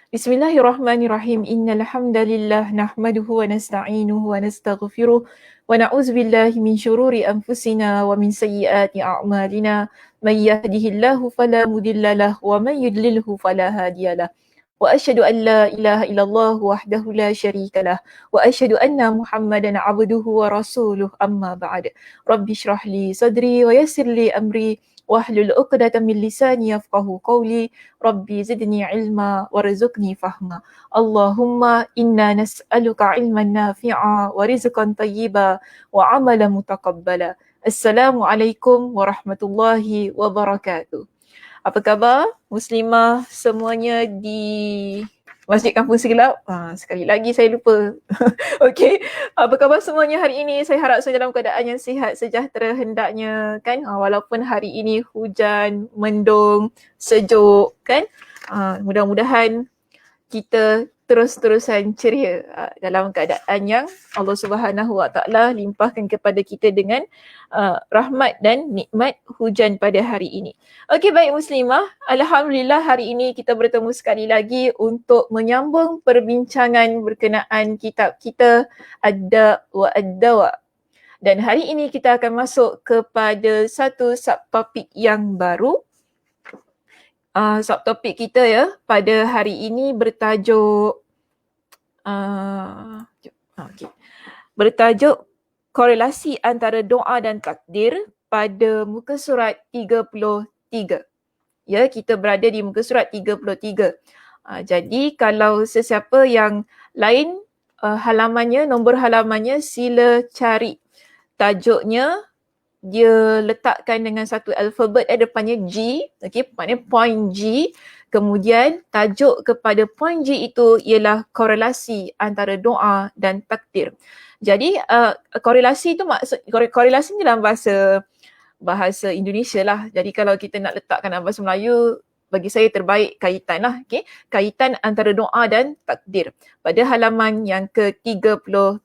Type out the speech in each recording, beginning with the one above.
Bismillahirrahmanirrahim. Innal hamdalillah nahmaduhu wa nasta'inuhu wa nastaghfiruh wa na'udzu billahi min shururi anfusina wa min sayyiati a'malina. May yahdihillahu fala mudilla lahu wa may yudlilhu fala hadiyalah. Wa asyhadu an la ilaha illallah wahdahu la syarika lah wa asyhadu anna Muhammadan 'abduhu wa rasuluh, amma ba'd. Rabbi shrah li sadri wa yassir li amri wahlul 'uqdatam min lisani yafqahu qawli. Rabbi zidni ilma warzuqni fahma. Allahumma inna nas'aluka ilman nafi'a wa rizqan tayyiba wa amalan mutaqabbala. Assalamualaikum warahmatullahi wabarakatuh. Apa khabar muslimah semuanya di Masjid Kampung Siglap? Sekali lagi saya lupa. Okey, apa khabar semuanya hari ini? Saya harap saya dalam keadaan yang sihat, sejahtera hendaknya kan. Walaupun hari ini hujan, mendung, sejuk kan. Mudah-mudahan kita terus-terusan ceria dalam keadaan yang Allah Subhanahu Wa Taala limpahkan kepada kita dengan rahmat dan nikmat hujan pada hari ini. Okey, baik muslimah, alhamdulillah hari ini kita bertemu sekali lagi untuk menyambung perbincangan berkenaan kitab kita Ad-Da' wa Ad-Dawa. Dan hari ini kita akan masuk kepada satu subtopik yang baru. Subtopik kita ya pada hari ini bertajuk bertajuk korelasi antara doa dan takdir pada muka surat 33. Ya, kita berada di muka surat 33. Jadi kalau sesiapa yang lain halamannya, nombor halamannya sila cari. Tajuknya dia letakkan dengan satu alfabet depannya G, okey, maknanya point G. Kemudian tajuk kepada point G itu ialah korelasi antara doa dan takdir. Jadi korelasi itu maksud korelasi ni dalam bahasa Indonesia lah. Jadi kalau kita nak letakkan dalam bahasa Melayu, bagi saya terbaik kaitan lah, okey. Kaitan antara doa dan takdir pada halaman yang ke-33.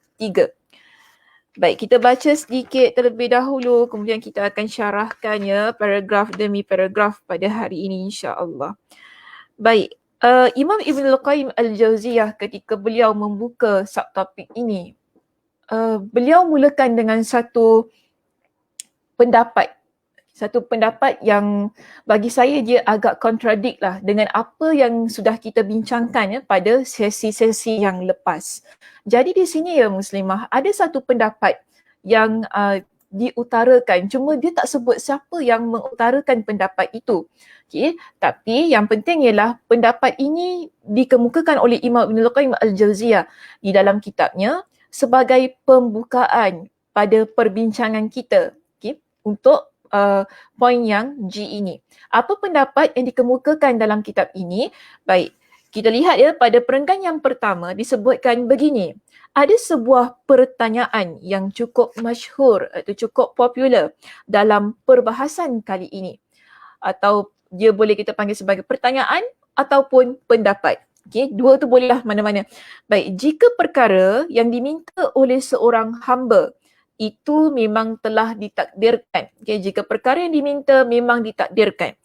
Baik, kita baca sedikit terlebih dahulu, kemudian kita akan syarahkannya paragraf demi paragraf pada hari ini insya-Allah. Baik, Imam Ibn Al-Qayyim Al-Jauziyah ketika beliau membuka subtopik ini, beliau mulakan dengan satu pendapat yang bagi saya dia agak kontradik lah dengan apa yang sudah kita bincangkan ya pada sesi-sesi yang lepas. Jadi di sini ya muslimah, ada satu pendapat yang diutarakan, cuma dia tak sebut siapa yang mengutarakan pendapat itu. Okay. Tapi yang penting ialah pendapat ini dikemukakan oleh Imam Ibn Al-Qayyim Al-Jauziyah di dalam kitabnya sebagai pembukaan pada perbincangan kita, okay, untuk poin yang G ini. Apa pendapat yang dikemukakan dalam kitab ini? Baik, kita lihat ya pada perenggan yang pertama disebutkan begini. Ada sebuah pertanyaan yang cukup masyhur atau cukup popular dalam perbahasan kali ini. Atau dia boleh kita panggil sebagai pertanyaan ataupun pendapat. Okey, dua tu bolehlah mana-mana. Baik, jika perkara yang diminta oleh seorang hamba itu memang telah ditakdirkan. Okey, jika perkara yang diminta memang ditakdirkan.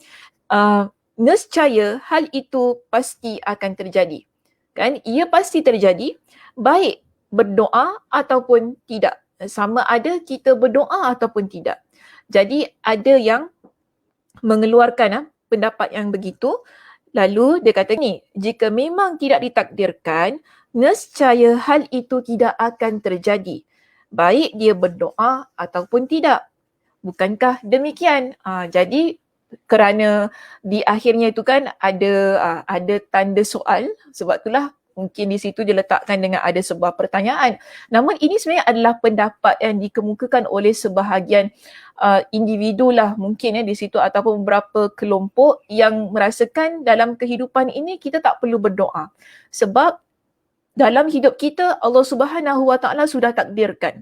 Nescaya hal itu pasti akan terjadi. Kan? Ia pasti terjadi baik berdoa ataupun tidak. Sama ada kita berdoa ataupun tidak. Jadi ada yang mengeluarkan pendapat yang begitu. Lalu dia kata ni, jika memang tidak ditakdirkan, nescaya hal itu tidak akan terjadi. Baik dia berdoa ataupun tidak. Bukankah demikian? Jadi kerana di akhirnya itu kan ada tanda soal, sebab itulah mungkin di situ dia letakkan dengan ada sebuah pertanyaan. Namun ini sebenarnya adalah pendapat yang dikemukakan oleh sebahagian individu lah mungkin di situ, ataupun beberapa kelompok yang merasakan dalam kehidupan ini kita tak perlu berdoa. Sebab dalam hidup kita Allah Subhanahu Wa Taala sudah takdirkan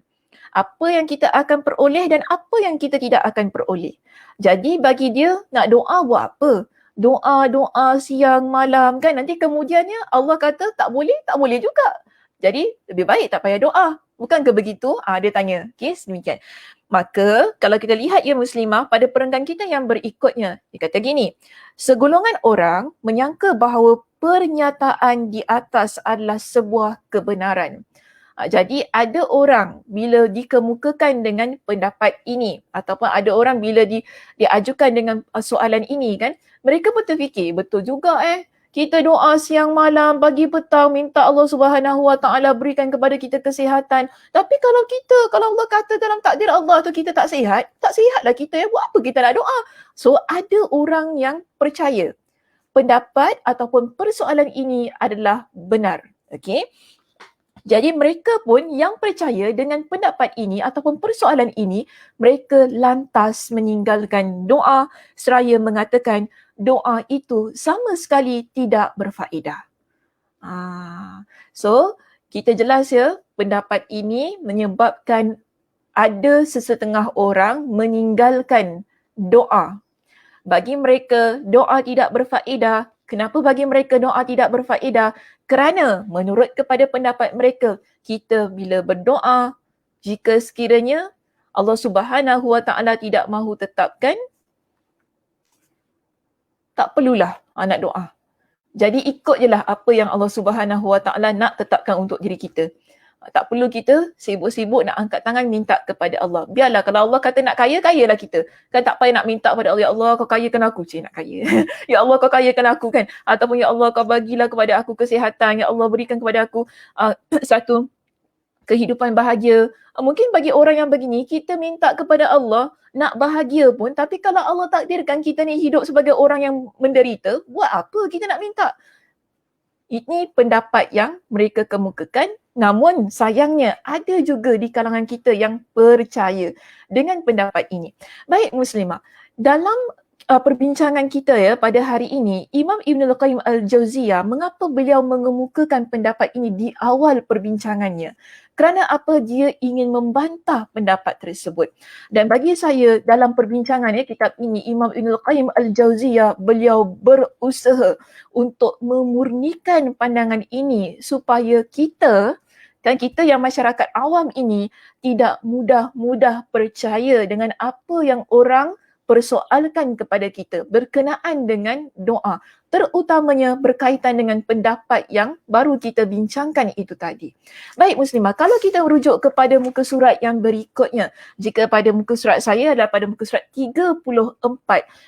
apa yang kita akan peroleh dan apa yang kita tidak akan peroleh. Jadi bagi dia nak doa buat apa? Doa siang malam kan, nanti kemudiannya Allah kata tak boleh juga. Jadi lebih baik tak payah doa. Bukan ke begitu? Dia tanya. Okay, demikian. Maka kalau kita lihat ya muslimah pada perenggan kita yang berikutnya, dia kata gini, segolongan orang menyangka bahawa pernyataan di atas adalah sebuah kebenaran. Jadi ada orang bila dikemukakan dengan pendapat ini, ataupun ada orang bila diajukan dengan soalan ini kan, mereka pun terfikir betul juga kita doa siang malam pagi petang minta Allah Subhanahu Wa Taala berikan kepada kita kesihatan. Tapi kalau Allah kata dalam takdir Allah tu kita tak sihatlah kita buat apa kita nak doa? So ada orang yang percaya pendapat ataupun persoalan ini adalah benar. Okey. Jadi mereka pun yang percaya dengan pendapat ini ataupun persoalan ini, mereka lantas meninggalkan doa seraya mengatakan doa itu sama sekali tidak berfaedah. So, kita jelas ya, pendapat ini menyebabkan ada sesetengah orang meninggalkan doa. Bagi mereka, doa tidak berfaedah. Kenapa bagi mereka doa tidak berfaedah? Kerana menurut kepada pendapat mereka, kita bila berdoa, jika sekiranya Allah Subhanahu Wa Taala tidak mahu tetapkan, tak perlulah nak doa. Jadi ikut je lah apa yang Allah Subhanahu Wa Taala nak tetapkan untuk diri kita. Tak perlu kita sibuk-sibuk nak angkat tangan minta kepada Allah. Biarlah kalau Allah kata nak kaya, kayalah kita. Kan tak payah nak minta kepada Allah, ya Allah kau kayakan aku. Nak kaya. Ya Allah kau kayakan aku kan. Ataupun ya Allah kau bagilah kepada aku kesihatan. Ya Allah berikan kepada aku satu kehidupan bahagia. Mungkin bagi orang yang begini, kita minta kepada Allah nak bahagia pun, tapi kalau Allah takdirkan kita ni hidup sebagai orang yang menderita, buat apa kita nak minta? Ini pendapat yang mereka kemukakan, namun sayangnya ada juga di kalangan kita yang percaya dengan pendapat ini. Baik muslimah, dalam perbincangan kita ya pada hari ini, Imam Ibn Al-Qayyim Al-Jauziyah, mengapa beliau mengemukakan pendapat ini di awal perbincangannya? Kerana apa? Dia ingin membantah pendapat tersebut. Dan bagi saya dalam perbincangan kitab ini, Imam Ibn Al-Qayyim Al-Jauziyah, beliau berusaha untuk memurnikan pandangan ini supaya kita yang masyarakat awam ini tidak mudah-mudah percaya dengan apa yang orang persoalkan kepada kita berkenaan dengan doa, terutamanya berkaitan dengan pendapat yang baru kita bincangkan itu tadi. Baik muslimah, kalau kita merujuk kepada muka surat yang berikutnya, jika pada muka surat saya adalah pada muka surat 34,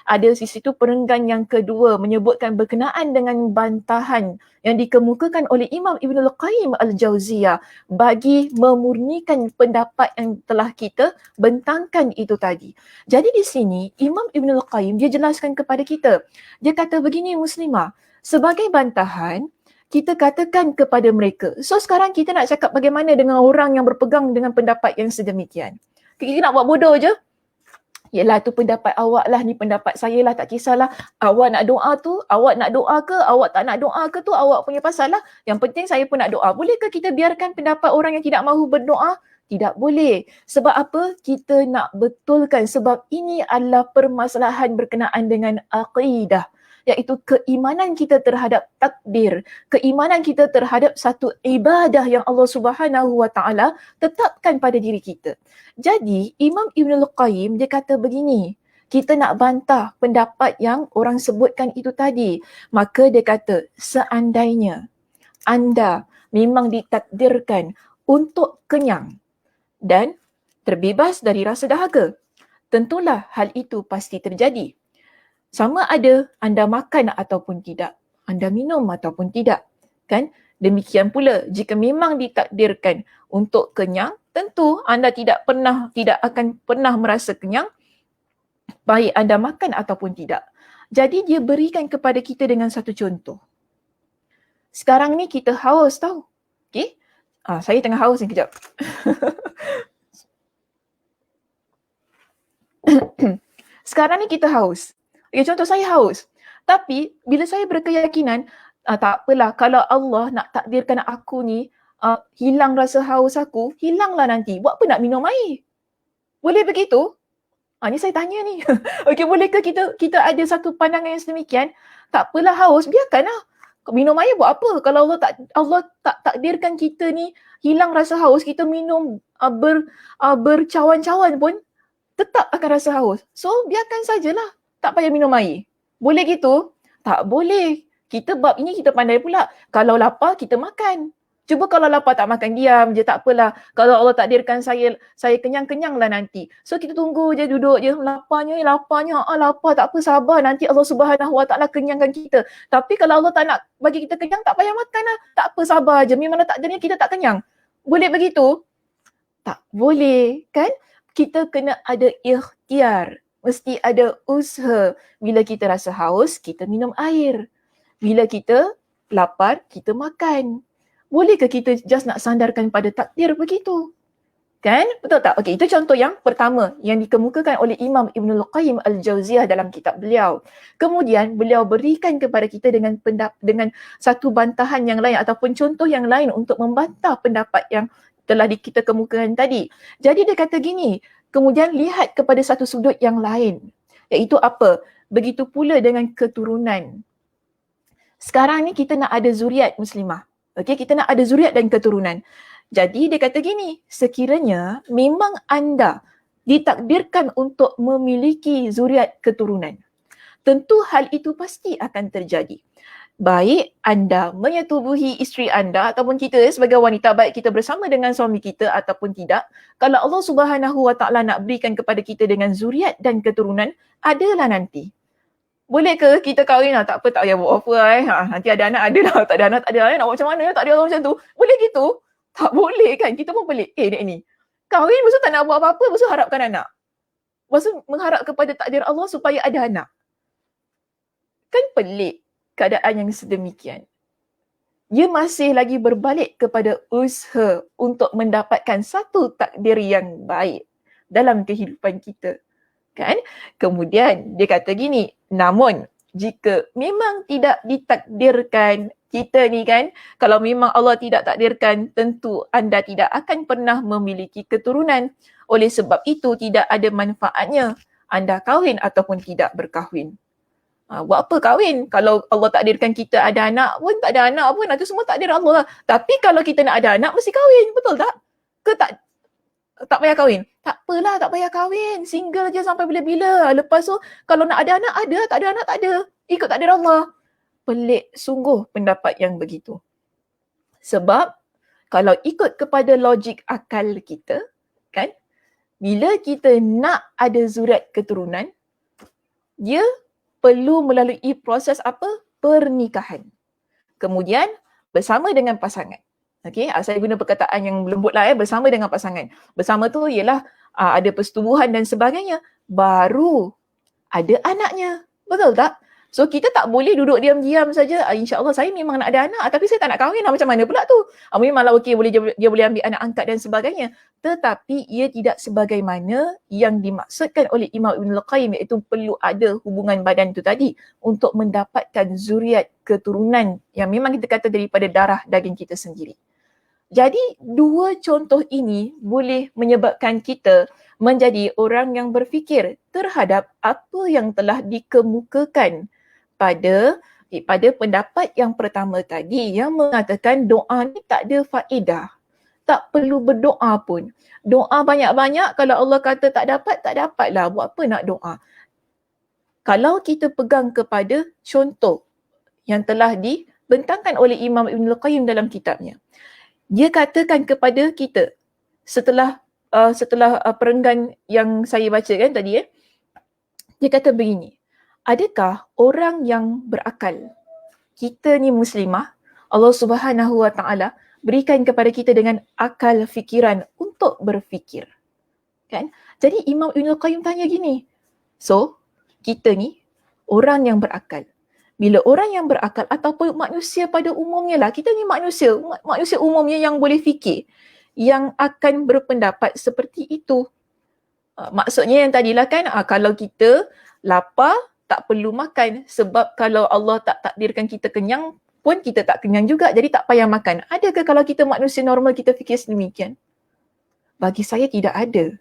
ada di situ perenggan yang kedua menyebutkan berkenaan dengan bantahan yang dikemukakan oleh Imam Ibn Al-Qayyim Al-Jauziyah bagi memurnikan pendapat yang telah kita bentangkan itu tadi. Jadi di sini Imam Ibn Al-Qayyim dia jelaskan kepada kita. Dia kata begini muslimah, sebagai bantahan kita katakan kepada mereka. So sekarang kita nak cakap bagaimana dengan orang yang berpegang dengan pendapat yang sedemikian. Kita nak buat bodoh je. Yelah tu pendapat awak lah, ni pendapat saya lah, tak kisahlah. Awak nak doa tu, awak nak doa ke, awak tak nak doa ke tu awak punya pasal lah. Yang penting saya pun nak doa. Bolehkah kita biarkan pendapat orang yang tidak mahu berdoa? Tidak boleh. Sebab apa? Kita nak betulkan, sebab ini adalah permasalahan berkenaan dengan aqidah, iaitu keimanan kita terhadap takdir, keimanan kita terhadap satu ibadah yang Allah Subhanahu Wa Taala tetapkan pada diri kita. Jadi Imam Ibn Al-Qayyim dia kata begini, kita nak bantah pendapat yang orang sebutkan itu tadi. Maka dia kata, seandainya anda memang ditakdirkan untuk kenyang dan terbebas dari rasa dahaga, tentulah hal itu pasti terjadi. Sama ada anda makan ataupun tidak, anda minum ataupun tidak, kan? Demikian pula jika memang ditakdirkan untuk kenyang, tentu anda tidak akan pernah merasa kenyang baik anda makan ataupun tidak. Jadi dia berikan kepada kita dengan satu contoh. Sekarang ni kita haus tau. Okay? Saya tengah haus ni kejap. Sekarang ni kita haus. Okay, contoh saya haus. Tapi bila saya berkeyakinan, tak apalah kalau Allah nak takdirkan aku ni hilang rasa haus aku, hilanglah nanti. Buat apa nak minum air? Boleh begitu? Ni saya tanya ni. Okey, bolehkah kita ada satu pandangan yang sedemikian? Tak apalah haus, biarkanlah. Minum air buat apa? Kalau Allah tak takdirkan kita ni hilang rasa haus, kita minum bercawan-cawan pun tetap akan rasa haus. So, biarkan sajalah. Tak payah minum air. Boleh gitu? Tak boleh. Bab ini kita pandai pula. Kalau lapar, kita makan. Cuba kalau lapar tak makan, diam je, tak apalah. Kalau Allah takdirkan saya kenyang-kenyanglah nanti. So kita tunggu je, duduk je, laparnya, lapar tak apa, sabar. Nanti Allah Subhanahu Wa Taala kenyangkan kita. Tapi kalau Allah tak nak bagi kita kenyang, tak payah makan lah. Tak apa, sabar je. Memang takdirnya kita tak kenyang. Boleh begitu? Tak boleh, kan? Kita kena ada ikhtiar. Mesti ada usaha. Bila kita rasa haus, kita minum air. Bila kita lapar, kita makan. Bolehkah kita just nak sandarkan pada takdir begitu? Kan? Betul tak? Okey, itu contoh yang pertama yang dikemukakan oleh Imam Ibnul Qayyim Al-Jauziyah dalam kitab beliau. Kemudian beliau berikan kepada kita dengan satu bantahan yang lain ataupun contoh yang lain untuk membantah pendapat yang telah kita kemukakan tadi. Jadi dia kata gini, kemudian lihat kepada satu sudut yang lain. Iaitu apa? Begitu pula dengan keturunan. Sekarang ni kita nak ada zuriat muslimah. Okey, kita nak ada zuriat dan keturunan. Jadi dia kata gini, sekiranya memang anda ditakdirkan untuk memiliki zuriat keturunan, tentu hal itu pasti akan terjadi. Baik anda menyetubuhi isteri anda ataupun kita sebagai wanita, baik kita bersama dengan suami kita ataupun tidak, kalau Allah Subhanahu Wa Taala nak berikan kepada kita dengan zuriat dan keturunan, adalah nanti. Boleh ke kita kahwin lah, tak apa, tak payah buat apa nanti ada anak, ada lah, tak ada anak, tak ada lah, nak buat macam mana, tak ada Allah macam tu. Boleh gitu? Tak boleh kan, kita pun pelik. Ni kahwin lepas tu tak nak buat apa-apa, lepas tu harapkan anak. Lepas tu mengharap kepada takdir Allah supaya ada anak. Kan pelik keadaan yang sedemikian. Dia masih lagi berbalik kepada usaha untuk mendapatkan satu takdir yang baik dalam kehidupan kita. Kan? Kemudian dia kata gini, namun jika memang tidak ditakdirkan kita ni kan, kalau memang Allah tidak takdirkan, tentu anda tidak akan pernah memiliki keturunan. Oleh sebab itu tidak ada manfaatnya anda kahwin ataupun tidak berkahwin. Buat apa kahwin? Kalau Allah takdirkan kita ada anak pun, tak ada anak pun, itu semua takdir Allah lah. Tapi kalau kita nak ada anak, mesti kahwin. Betul tak? Ke tak payah kahwin? Tak apalah, tak payah kahwin. Single je sampai bila-bila. Lepas tu, kalau nak ada anak, ada. Tak ada anak, tak ada. Ikut takdir Allah. Pelik sungguh pendapat yang begitu. Sebab, kalau ikut kepada logik akal kita, kan, bila kita nak ada zuriat keturunan, dia perlu melalui proses apa? Pernikahan. Kemudian, bersama dengan pasangan. Okay, saya guna perkataan yang lembut lah bersama dengan pasangan. Bersama tu ialah ada persetubuhan dan sebagainya. Baru ada anaknya. Betul tak? So kita tak boleh duduk diam-diam saja. InsyaAllah saya memang nak ada anak tapi saya tak nak kahwin. Macam mana pula tu? Memanglah okey, dia boleh ambil anak angkat dan sebagainya. Tetapi ia tidak sebagaimana yang dimaksudkan oleh Imam Ibnul Qayyim, iaitu perlu ada hubungan badan tu tadi untuk mendapatkan zuriat keturunan yang memang kita kata daripada darah daging kita sendiri. Jadi dua contoh ini boleh menyebabkan kita menjadi orang yang berfikir terhadap apa yang telah dikemukakan pada pendapat yang pertama tadi yang mengatakan doa ni tak ada faedah. Tak perlu berdoa pun. Doa banyak-banyak, kalau Allah kata tak dapatlah. Buat apa nak doa? Kalau kita pegang kepada contoh yang telah dibentangkan oleh Imam Ibnul Qayyim dalam kitabnya. Dia katakan kepada kita setelah perenggan yang saya bacakan tadi, dia kata begini, adakah orang yang berakal, kita ni muslimah, Allah Subhanahu Wa Taala berikan kepada kita dengan akal fikiran untuk berfikir. Kan? Jadi Imam Ibnul Qayyim tanya gini, So, kita ni orang yang berakal. Bila orang yang berakal ataupun manusia pada umumnya lah, kita ni manusia umumnya yang boleh fikir, yang akan berpendapat seperti itu. Maksudnya yang tadilah kan, kalau kita lapar, tak perlu makan. Sebab kalau Allah tak takdirkan kita kenyang pun kita tak kenyang juga, jadi tak payah makan. Adakah kalau kita manusia normal kita fikir sedemikian? Bagi saya tidak ada.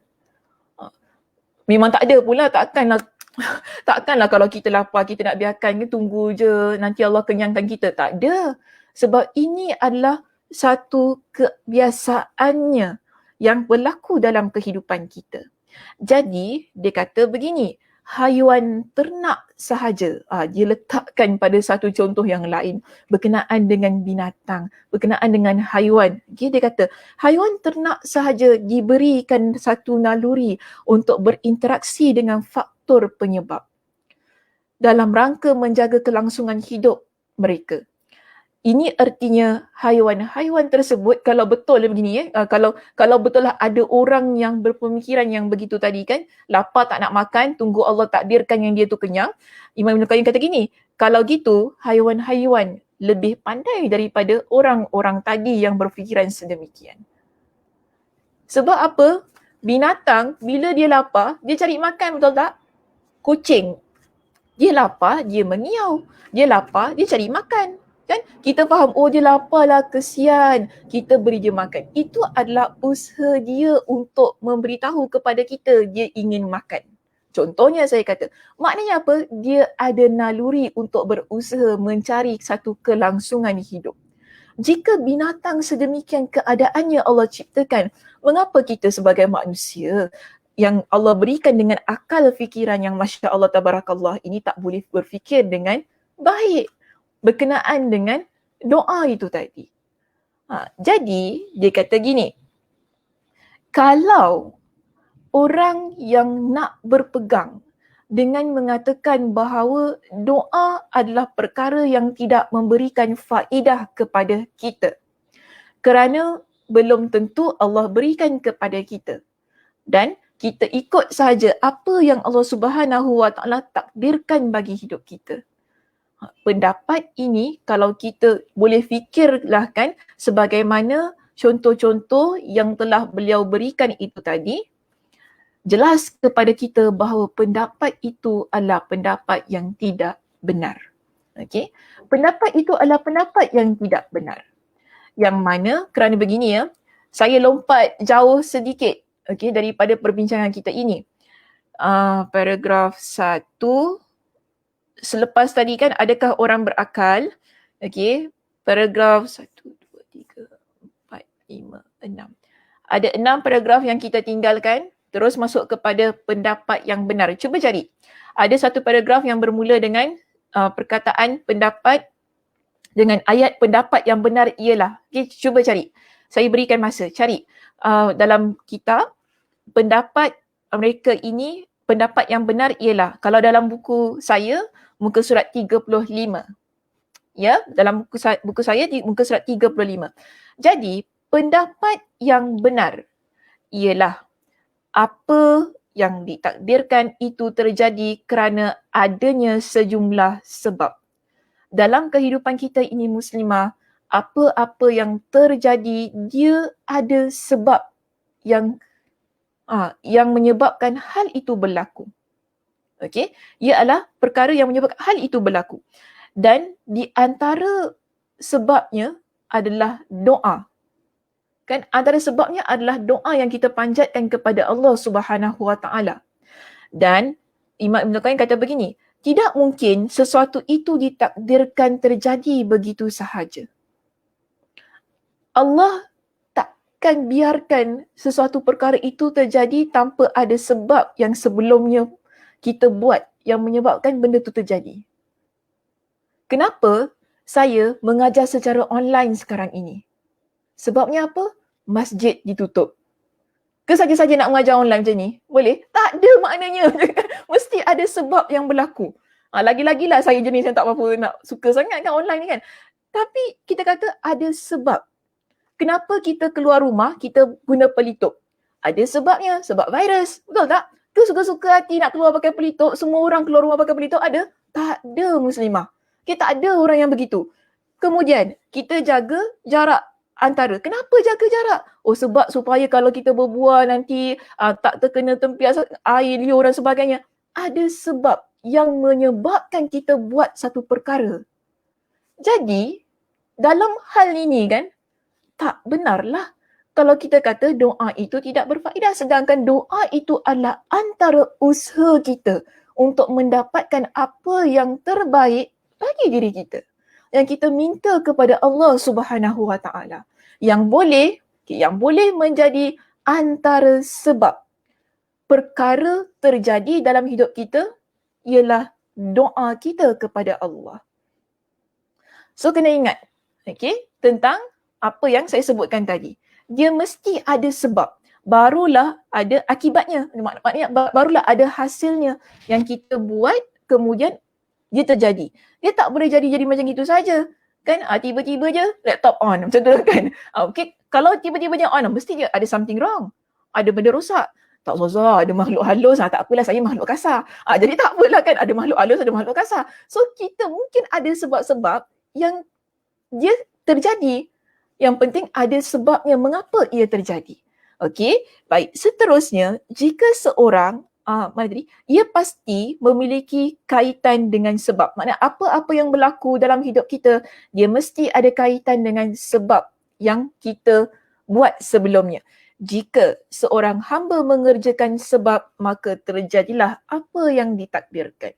Memang tak ada pula, takkanlah kalau kita lapar, kita nak biarkan tunggu je nanti Allah kenyangkan kita. Tak ada. Sebab ini adalah satu kebiasaannya yang berlaku dalam kehidupan kita. Jadi dia kata begini, haiwan ternak sahaja, dia letakkan pada satu contoh yang lain berkenaan dengan binatang, berkenaan dengan haiwan. Okay, dia kata haiwan ternak sahaja diberikan satu naluri untuk berinteraksi dengan faktor penyebab dalam rangka menjaga kelangsungan hidup mereka. Ini artinya haiwan-haiwan tersebut kalau betul begini, kalau betul lah ada orang yang berpemikiran yang begitu tadi kan, lapar tak nak makan, tunggu Allah takdirkan yang dia tu kenyang. Imam Ibn Qayyim kata gini, kalau gitu haiwan-haiwan lebih pandai daripada orang-orang tadi yang berfikiran sedemikian. Sebab apa? Binatang bila dia lapar, dia cari makan, betul tak? Kucing, dia lapar, dia mengiau. Dia lapar, dia cari makan. Kan? Kita faham, oh dia lapar lah, kesian. Kita beri dia makan. Itu adalah usaha dia untuk memberitahu kepada kita dia ingin makan. Contohnya saya kata, maknanya apa? Dia ada naluri untuk berusaha mencari satu kelangsungan hidup. Jika binatang sedemikian keadaannya Allah ciptakan, mengapa kita sebagai manusia yang Allah berikan dengan akal fikiran yang Masya Allah Tabarakallah ini tak boleh berfikir dengan baik berkenaan dengan doa itu tadi. Jadi dia kata gini, kalau orang yang nak berpegang dengan mengatakan bahawa doa adalah perkara yang tidak memberikan faedah kepada kita kerana belum tentu Allah berikan kepada kita dan kita ikut sahaja apa yang Allah Subhanahu Wa Taala takdirkan bagi hidup kita. Pendapat ini kalau kita boleh fikirlah kan sebagaimana contoh-contoh yang telah beliau berikan itu tadi, jelas kepada kita bahawa pendapat itu adalah pendapat yang tidak benar. Okey, pendapat itu adalah pendapat yang tidak benar. Yang mana kerana begini ya, saya lompat jauh sedikit okey daripada perbincangan kita ini. Paragraf 1 selepas tadi kan, adakah orang berakal? Okey, paragraf 1, 2, 3, 4, 5, 6. Ada 6 paragraf yang kita tinggalkan, terus masuk kepada pendapat yang benar. Cuba cari. Ada satu paragraf yang bermula dengan perkataan pendapat dengan ayat pendapat yang benar ialah. Okey, cuba cari. Saya berikan masa, cari. Dalam kitab, pendapat mereka ini, pendapat yang benar ialah, kalau dalam buku saya, muka surat 35. Ya, dalam buku saya muka surat 35. Jadi, pendapat yang benar ialah apa yang ditakdirkan itu terjadi kerana adanya sejumlah sebab. Dalam kehidupan kita ini muslimah, apa-apa yang terjadi dia ada sebab yang menyebabkan hal itu berlaku. Okey, ia adalah perkara yang menyebabkan hal itu berlaku. Dan di antara sebabnya adalah doa. Kan antara sebabnya adalah doa yang kita panjatkan kepada Allah Subhanahu Wa Taala. Dan Imam Ibn Qayyim kata begini, tidak mungkin sesuatu itu ditakdirkan terjadi begitu sahaja. Allah takkan biarkan sesuatu perkara itu terjadi tanpa ada sebab yang sebelumnya kita buat yang menyebabkan benda itu terjadi. Kenapa saya mengajar secara online sekarang ini? Sebabnya apa? Masjid ditutup. Ke saja-saja nak mengajar online macam ni? Boleh? Tak ada maknanya. Mesti ada sebab yang berlaku. Lagi-lagilah saya jenis yang tak apa-apa nak suka sangat kan online ni kan. Tapi kita kata ada sebab. Kenapa kita keluar rumah, kita guna pelitup? Ada sebabnya, sebab virus. Betul tak? Kita suka-suka hati nak keluar pakai pelitup, semua orang keluar rumah pakai pelitup ada? Tak ada muslimah. Kita tak ada orang yang begitu. Kemudian kita jaga jarak antara. Kenapa jaga jarak? Oh sebab supaya kalau kita berbual nanti tak terkena tempias air liur dan sebagainya. Ada sebab yang menyebabkan kita buat satu perkara. Jadi dalam hal ini kan tak benarlah kalau kita kata doa itu tidak berfaedah, sedangkan doa itu adalah antara usaha kita untuk mendapatkan apa yang terbaik bagi diri kita. Yang kita minta kepada Allah Subhanahu Wa Taala. Yang boleh menjadi antara sebab perkara terjadi dalam hidup kita ialah doa kita kepada Allah. So kena ingat, tentang apa yang saya sebutkan tadi. Dia mesti ada sebab, barulah ada akibatnya. Maknanya barulah ada hasilnya yang kita buat, kemudian dia terjadi. Dia tak boleh jadi macam itu saja. Kan tiba-tiba je laptop on macam tu kan. Kalau tiba-tiba je on, mesti dia ada something wrong. Ada benda rosak. Tak Zaza, ada makhluk halus, tak apalah saya makhluk kasar. Jadi tak apalah kan, ada makhluk halus, ada makhluk kasar. So kita mungkin ada sebab-sebab yang dia terjadi. Yang penting ada sebabnya mengapa ia terjadi. Okey, baik. Seterusnya, jika seorang ia pasti memiliki kaitan dengan sebab. Maknanya apa-apa yang berlaku dalam hidup kita, dia mesti ada kaitan dengan sebab yang kita buat sebelumnya. Jika seorang hamba mengerjakan sebab, maka terjadilah apa yang ditakdirkan.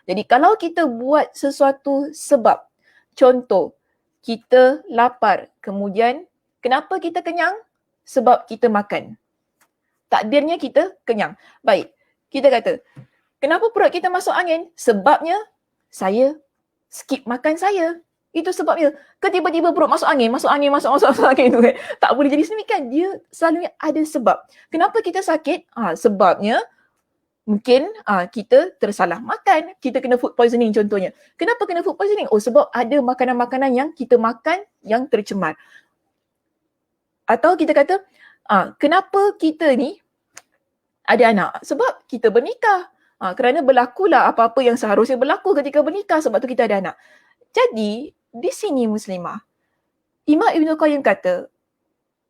Jadi kalau kita buat sesuatu sebab, contoh, kita lapar, kemudian kenapa kita kenyang? Sebab kita makan. Takdirnya kita kenyang. Baik, kita kata, kenapa perut kita masuk angin? Sebabnya saya skip makan saya. Itu sebabnya. Tiba-tiba perut masuk angin tu kan. Tak boleh jadi sedemikian. Dia selalunya ada sebab. Kenapa kita sakit? Sebabnya mungkin kita tersalah makan. Kita kena food poisoning contohnya. Kenapa kena food poisoning? Oh sebab ada makanan-makanan yang kita makan yang tercemar. Atau kita kata, kenapa kita ni ada anak? Sebab kita bernikah. Kerana berlakulah apa-apa yang seharusnya berlaku ketika bernikah, sebab tu kita ada anak. Jadi, di sini muslimah, Imam Ibn Qayyim kata,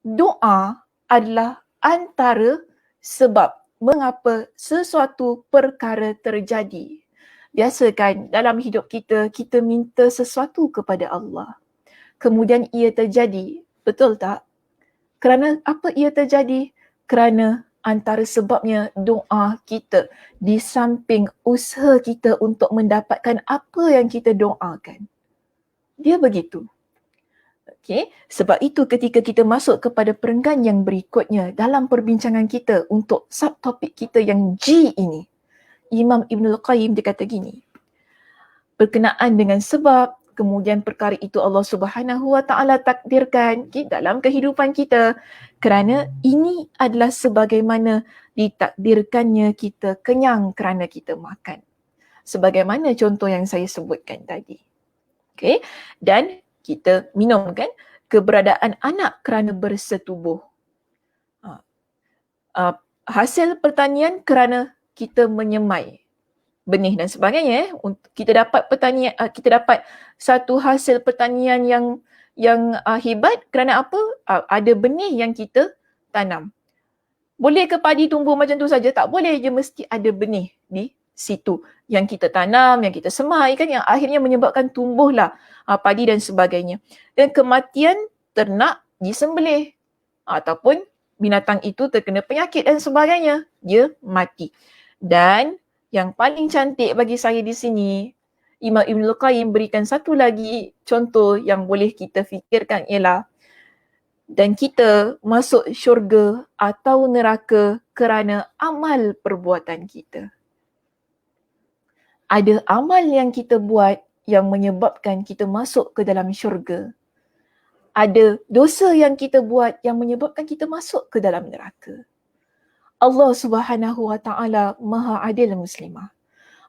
doa adalah antara sebab mengapa sesuatu perkara terjadi. Biasa kan dalam hidup kita, kita minta sesuatu kepada Allah. Kemudian ia terjadi. Betul tak? Kerana apa ia terjadi? Kerana antara sebabnya doa kita di samping usaha kita untuk mendapatkan apa yang kita doakan. Dia begitu. Okey, sebab itu ketika kita masuk kepada perenggan yang berikutnya dalam perbincangan kita untuk subtopik kita yang G ini, Imam Ibn Qayyim dia kata gini, berkenaan dengan sebab, kemudian perkara itu Allah Subhanahu Wa Taala takdirkan dalam kehidupan kita, kerana ini adalah sebagaimana ditakdirkannya kita kenyang kerana kita makan. Sebagaimana contoh yang saya sebutkan tadi. Okey, dan kita minum kan, keberadaan anak kerana bersetubuh. Hasil pertanian kerana kita menyemai benih dan sebagainya. Kita dapat pertanian, kita dapat satu hasil pertanian yang hebat kerana apa? Ada benih yang kita tanam. Boleh ke padi tumbuh macam tu saja? Tak boleh, dia mesti ada benih di situ yang kita tanam, yang kita semai kan, yang akhirnya menyebabkan tumbuhlah padi dan sebagainya. Dan kematian ternak disembelih ataupun binatang itu terkena penyakit dan sebagainya, dia mati. Dan yang paling cantik bagi saya di sini, Imam Ibn Qayyim berikan satu lagi contoh yang boleh kita fikirkan ialah, dan kita masuk syurga atau neraka kerana amal perbuatan kita. Ada amal yang kita buat yang menyebabkan kita masuk ke dalam syurga. Ada dosa yang kita buat yang menyebabkan kita masuk ke dalam neraka. Allah Subhanahu Wa Taala Maha Adil muslimah.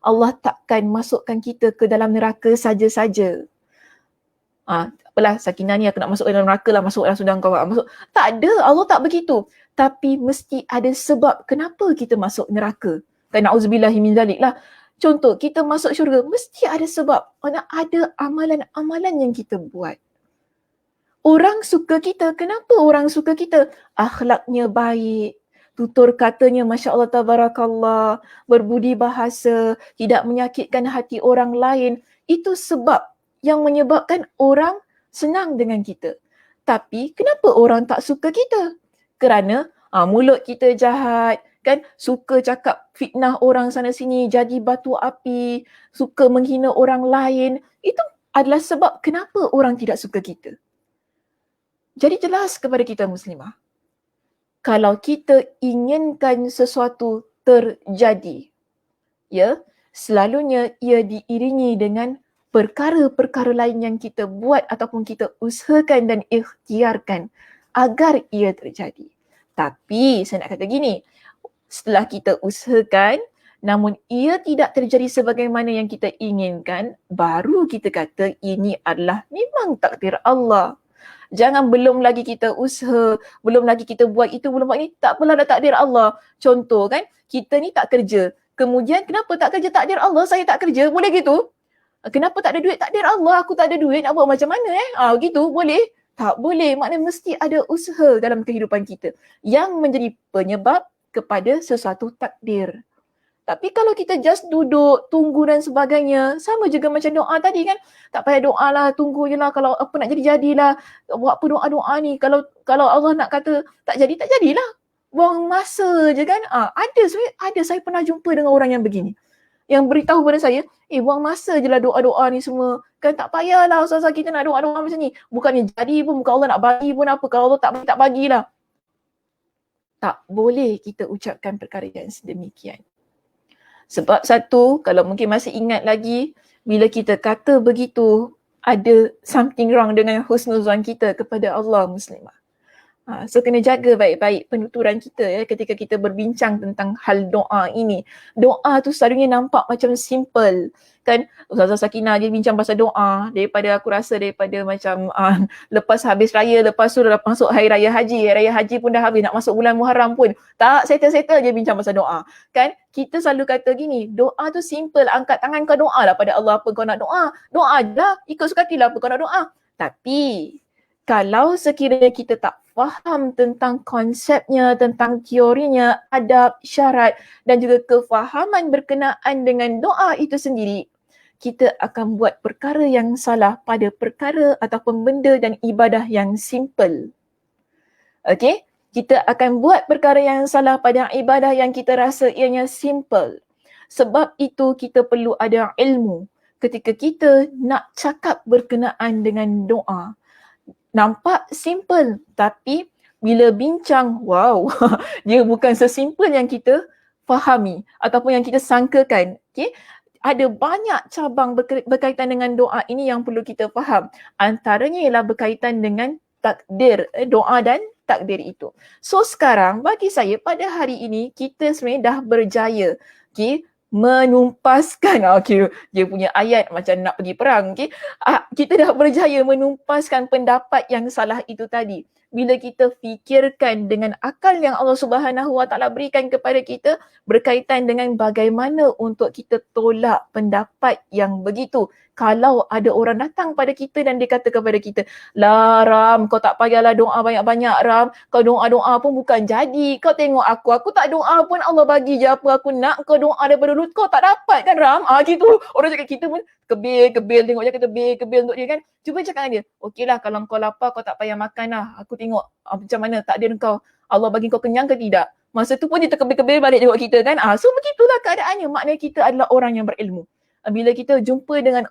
Allah takkan masukkan kita ke dalam neraka saja-saja. apalah Sakinah ni aku nak masuk dalam neraka lah, masuklah sudah kau masuk. Tak ada, Allah tak begitu. Tapi mesti ada sebab kenapa kita masuk neraka. Dan na'udzubillahi min zalik lah. Contoh, kita masuk syurga, mesti ada sebab. Mana ada amalan-amalan yang kita buat. Orang suka kita. Kenapa orang suka kita? Akhlaknya baik. Tutur katanya Masya Allah Tabarakallah. Berbudi bahasa. Tidak menyakitkan hati orang lain. Itu sebab yang menyebabkan orang senang dengan kita. Tapi kenapa orang tak suka kita? Kerana mulut kita jahat, kan, suka cakap fitnah orang sana sini, jadi batu api, suka menghina orang lain. Itu adalah sebab kenapa orang tidak suka kita. Jadi jelas kepada kita muslimah, kalau kita inginkan sesuatu terjadi, ya, selalunya ia diiringi dengan perkara-perkara lain yang kita buat ataupun kita usahakan dan ikhtiarkan agar ia terjadi. Tapi saya nak kata gini, setelah kita usahakan namun ia tidak terjadi sebagaimana yang kita inginkan, baru kita kata ini adalah memang takdir Allah. Jangan belum lagi kita usaha, belum lagi kita buat itu, belum buat ini, tak apalah dah takdir Allah. Contoh kan, kita ni tak kerja. Kemudian kenapa tak kerja, takdir Allah, saya tak kerja, boleh gitu? Kenapa tak ada duit, takdir Allah, aku tak ada duit, nak buat macam mana gitu, boleh? Tak boleh, maknanya mesti ada usaha dalam kehidupan kita yang menjadi penyebab kepada sesuatu takdir. Tapi kalau kita just duduk, tunggu dan sebagainya, sama juga macam doa tadi kan. Tak payah doa lah, tunggu je lah, kalau apa nak jadi-jadilah. Buat apa doa-doa ni, kalau Allah nak kata tak jadi, tak jadilah. Buang masa je kan. Ada saya pernah jumpa dengan orang yang begini. Yang beritahu kepada saya, buang masa je lah doa-doa ni semua. Kan tak payahlah ustazah kita nak doa-doa macam ni. Bukannya jadi pun, bukan Allah nak bagi pun apa. Kalau Allah tak bagilah. Tak boleh kita ucapkan perkara yang sedemikian. Sebab satu, kalau mungkin masih ingat lagi, bila kita kata begitu, ada something wrong dengan husnuzan kita kepada Allah muslimah. So kena jaga baik-baik penuturan kita ya ketika kita berbincang tentang hal doa ini. Doa tu selalunya nampak macam simple kan. Ustazah Sakinah dia bincang pasal doa daripada aku rasa daripada macam lepas habis raya, lepas tu dah masuk hari raya haji. Hari raya haji pun dah habis, nak masuk bulan Muharram pun. Tak, settle-settle je bincang pasal doa. Kan kita selalu kata gini, doa tu simple, angkat tangan kau doa lah pada Allah apa kau nak doa. Doa je lah, ikut suka hati lah apa kau nak doa. Tapi kalau sekiranya kita tak faham tentang konsepnya, tentang teorinya, adab, syarat dan juga kefahaman berkenaan dengan doa itu sendiri, kita akan buat perkara yang salah pada perkara ataupun benda dan ibadah yang simple. Okey? Kita akan buat perkara yang salah pada ibadah yang kita rasa ianya simple. Sebab itu kita perlu ada ilmu ketika kita nak cakap berkenaan dengan doa. Nampak simple tapi bila bincang, wow, dia bukan sesimple yang kita fahami ataupun yang kita sangkakan. Okay? Ada banyak cabang berkaitan dengan doa ini yang perlu kita faham. Antaranya ialah berkaitan dengan takdir, doa dan takdir itu. So sekarang bagi saya pada hari ini kita sebenarnya dah berjaya menumpaskan, dia punya ayat macam nak pergi perang. Kita dah berjaya menumpaskan pendapat yang salah itu tadi. Bila kita fikirkan dengan akal yang Allah Subhanahu Wa Taala berikan kepada kita berkaitan dengan bagaimana untuk kita tolak pendapat yang begitu. Kalau ada orang datang pada kita dan dia kata kepada kita, lah Ram, kau tak payahlah doa banyak-banyak Ram, kau doa-doa pun bukan jadi, kau tengok aku tak doa pun Allah bagi je apa aku nak, kau doa daripada dulu kau tak dapat kan Ram, gitu. Orang cakap kita pun kebil, tengok je kita kebil untuk dia kan. Cuba cakap dengan dia, okeylah kalau kau lapar kau tak payah makan lah, aku tengok macam mana takdir kau, Allah bagi kau kenyang ke tidak. Masa tu pun dia terkebil-kebil balik tengok kita kan. So begitulah keadaannya, maknanya kita adalah orang yang berilmu. Bila kita jumpa dengan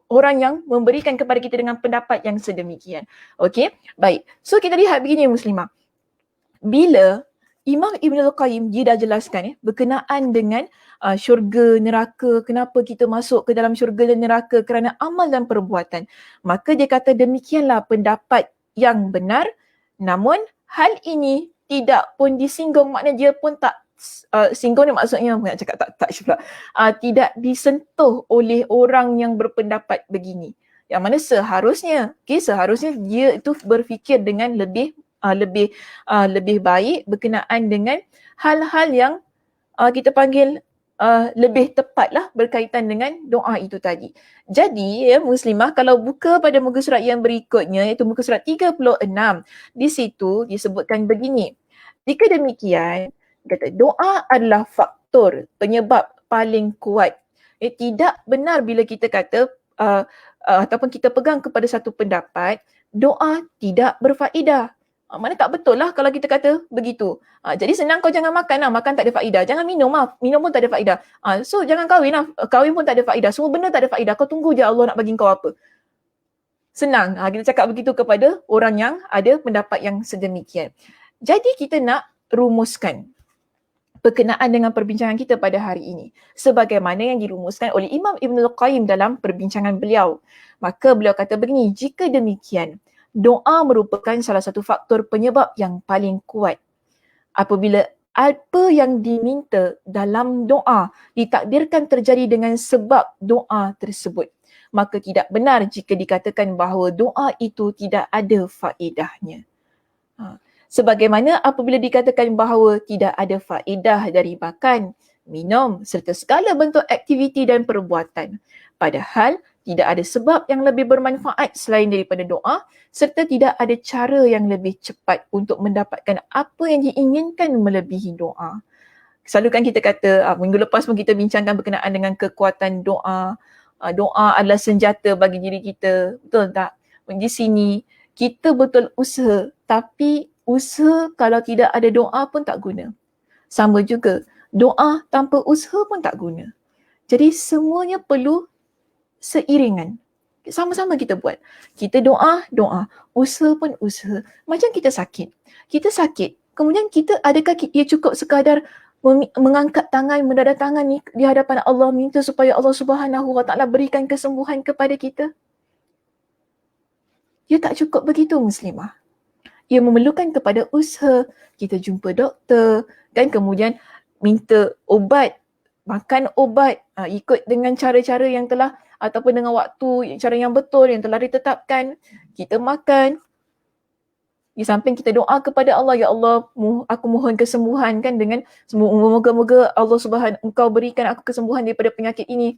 orang yang memberikan kepada kita dengan pendapat yang sedemikian. Okey, baik. So kita lihat begini muslimah. Bila Imam Ibn Al-Qayyim dia dah jelaskan berkenaan dengan syurga, neraka, kenapa kita masuk ke dalam syurga dan neraka kerana amal dan perbuatan. Maka dia kata demikianlah pendapat yang benar, namun hal ini tidak pun disinggung, maknanya dia pun tak singgung ni maksudnya nak cakap tak touch pula. Tidak disentuh oleh orang yang berpendapat begini. Yang mana seharusnya dia itu berfikir dengan lebih baik berkenaan dengan hal-hal yang kita panggil lebih tepatlah berkaitan dengan doa itu tadi. Jadi ya muslimah, kalau buka pada muka surat yang berikutnya iaitu muka surat 36, di situ disebutkan begini. Jika demikian, kata doa adalah faktor penyebab paling kuat. Tidak benar bila kita kata ataupun kita pegang kepada satu pendapat, doa tidak berfaedah. Mana tak betul lah kalau kita kata begitu. Jadi senang, kau jangan makan lah, makan tak ada faedah. Jangan minum lah, minum pun tak ada faedah. So jangan kahwin lah, kahwin pun tak ada faedah. Semua benda tak ada faedah, kau tunggu je Allah nak bagi kau apa. Senang kita cakap begitu kepada orang yang ada pendapat yang sedemikian. Jadi kita nak rumuskan berkenaan dengan perbincangan kita pada hari ini, sebagaimana yang dirumuskan oleh Imam Ibn Al-Qayyim dalam perbincangan beliau. Maka beliau kata begini, jika demikian, doa merupakan salah satu faktor penyebab yang paling kuat. Apabila apa yang diminta dalam doa ditakdirkan terjadi dengan sebab doa tersebut, maka tidak benar jika dikatakan bahawa doa itu tidak ada faedahnya. Sebagaimana apabila dikatakan bahawa tidak ada faedah dari makan, minum serta segala bentuk aktiviti dan perbuatan. Padahal tidak ada sebab yang lebih bermanfaat selain daripada doa serta tidak ada cara yang lebih cepat untuk mendapatkan apa yang diinginkan melebihi doa. Selalu kan kita kata, minggu lepas pun kita bincangkan berkenaan dengan kekuatan doa. Doa adalah senjata bagi diri kita. Betul tak? Di sini kita betul usaha, tapi usaha kalau tidak ada doa pun tak guna. Sama juga, doa tanpa usaha pun tak guna. Jadi semuanya perlu seiringan. Sama-sama kita buat. Kita doa, usaha pun usaha. Macam kita sakit. Kemudian kita, adakah ia cukup sekadar mengangkat tangan, mendadatangani di hadapan Allah, minta supaya Allah Subhanahu Wa Taala berikan kesembuhan kepada kita? Ia tak cukup begitu muslimah. Ia memerlukan kepada usaha, kita jumpa doktor, kan, kemudian minta obat, makan obat, ikut dengan cara-cara yang telah, ataupun dengan waktu, cara yang betul, yang telah ditetapkan, kita makan. Di samping kita doa kepada Allah, ya Allah, aku mohon kesembuhan, kan, dengan moga-moga Allah Subhanahu Engkau berikan aku kesembuhan daripada penyakit ini.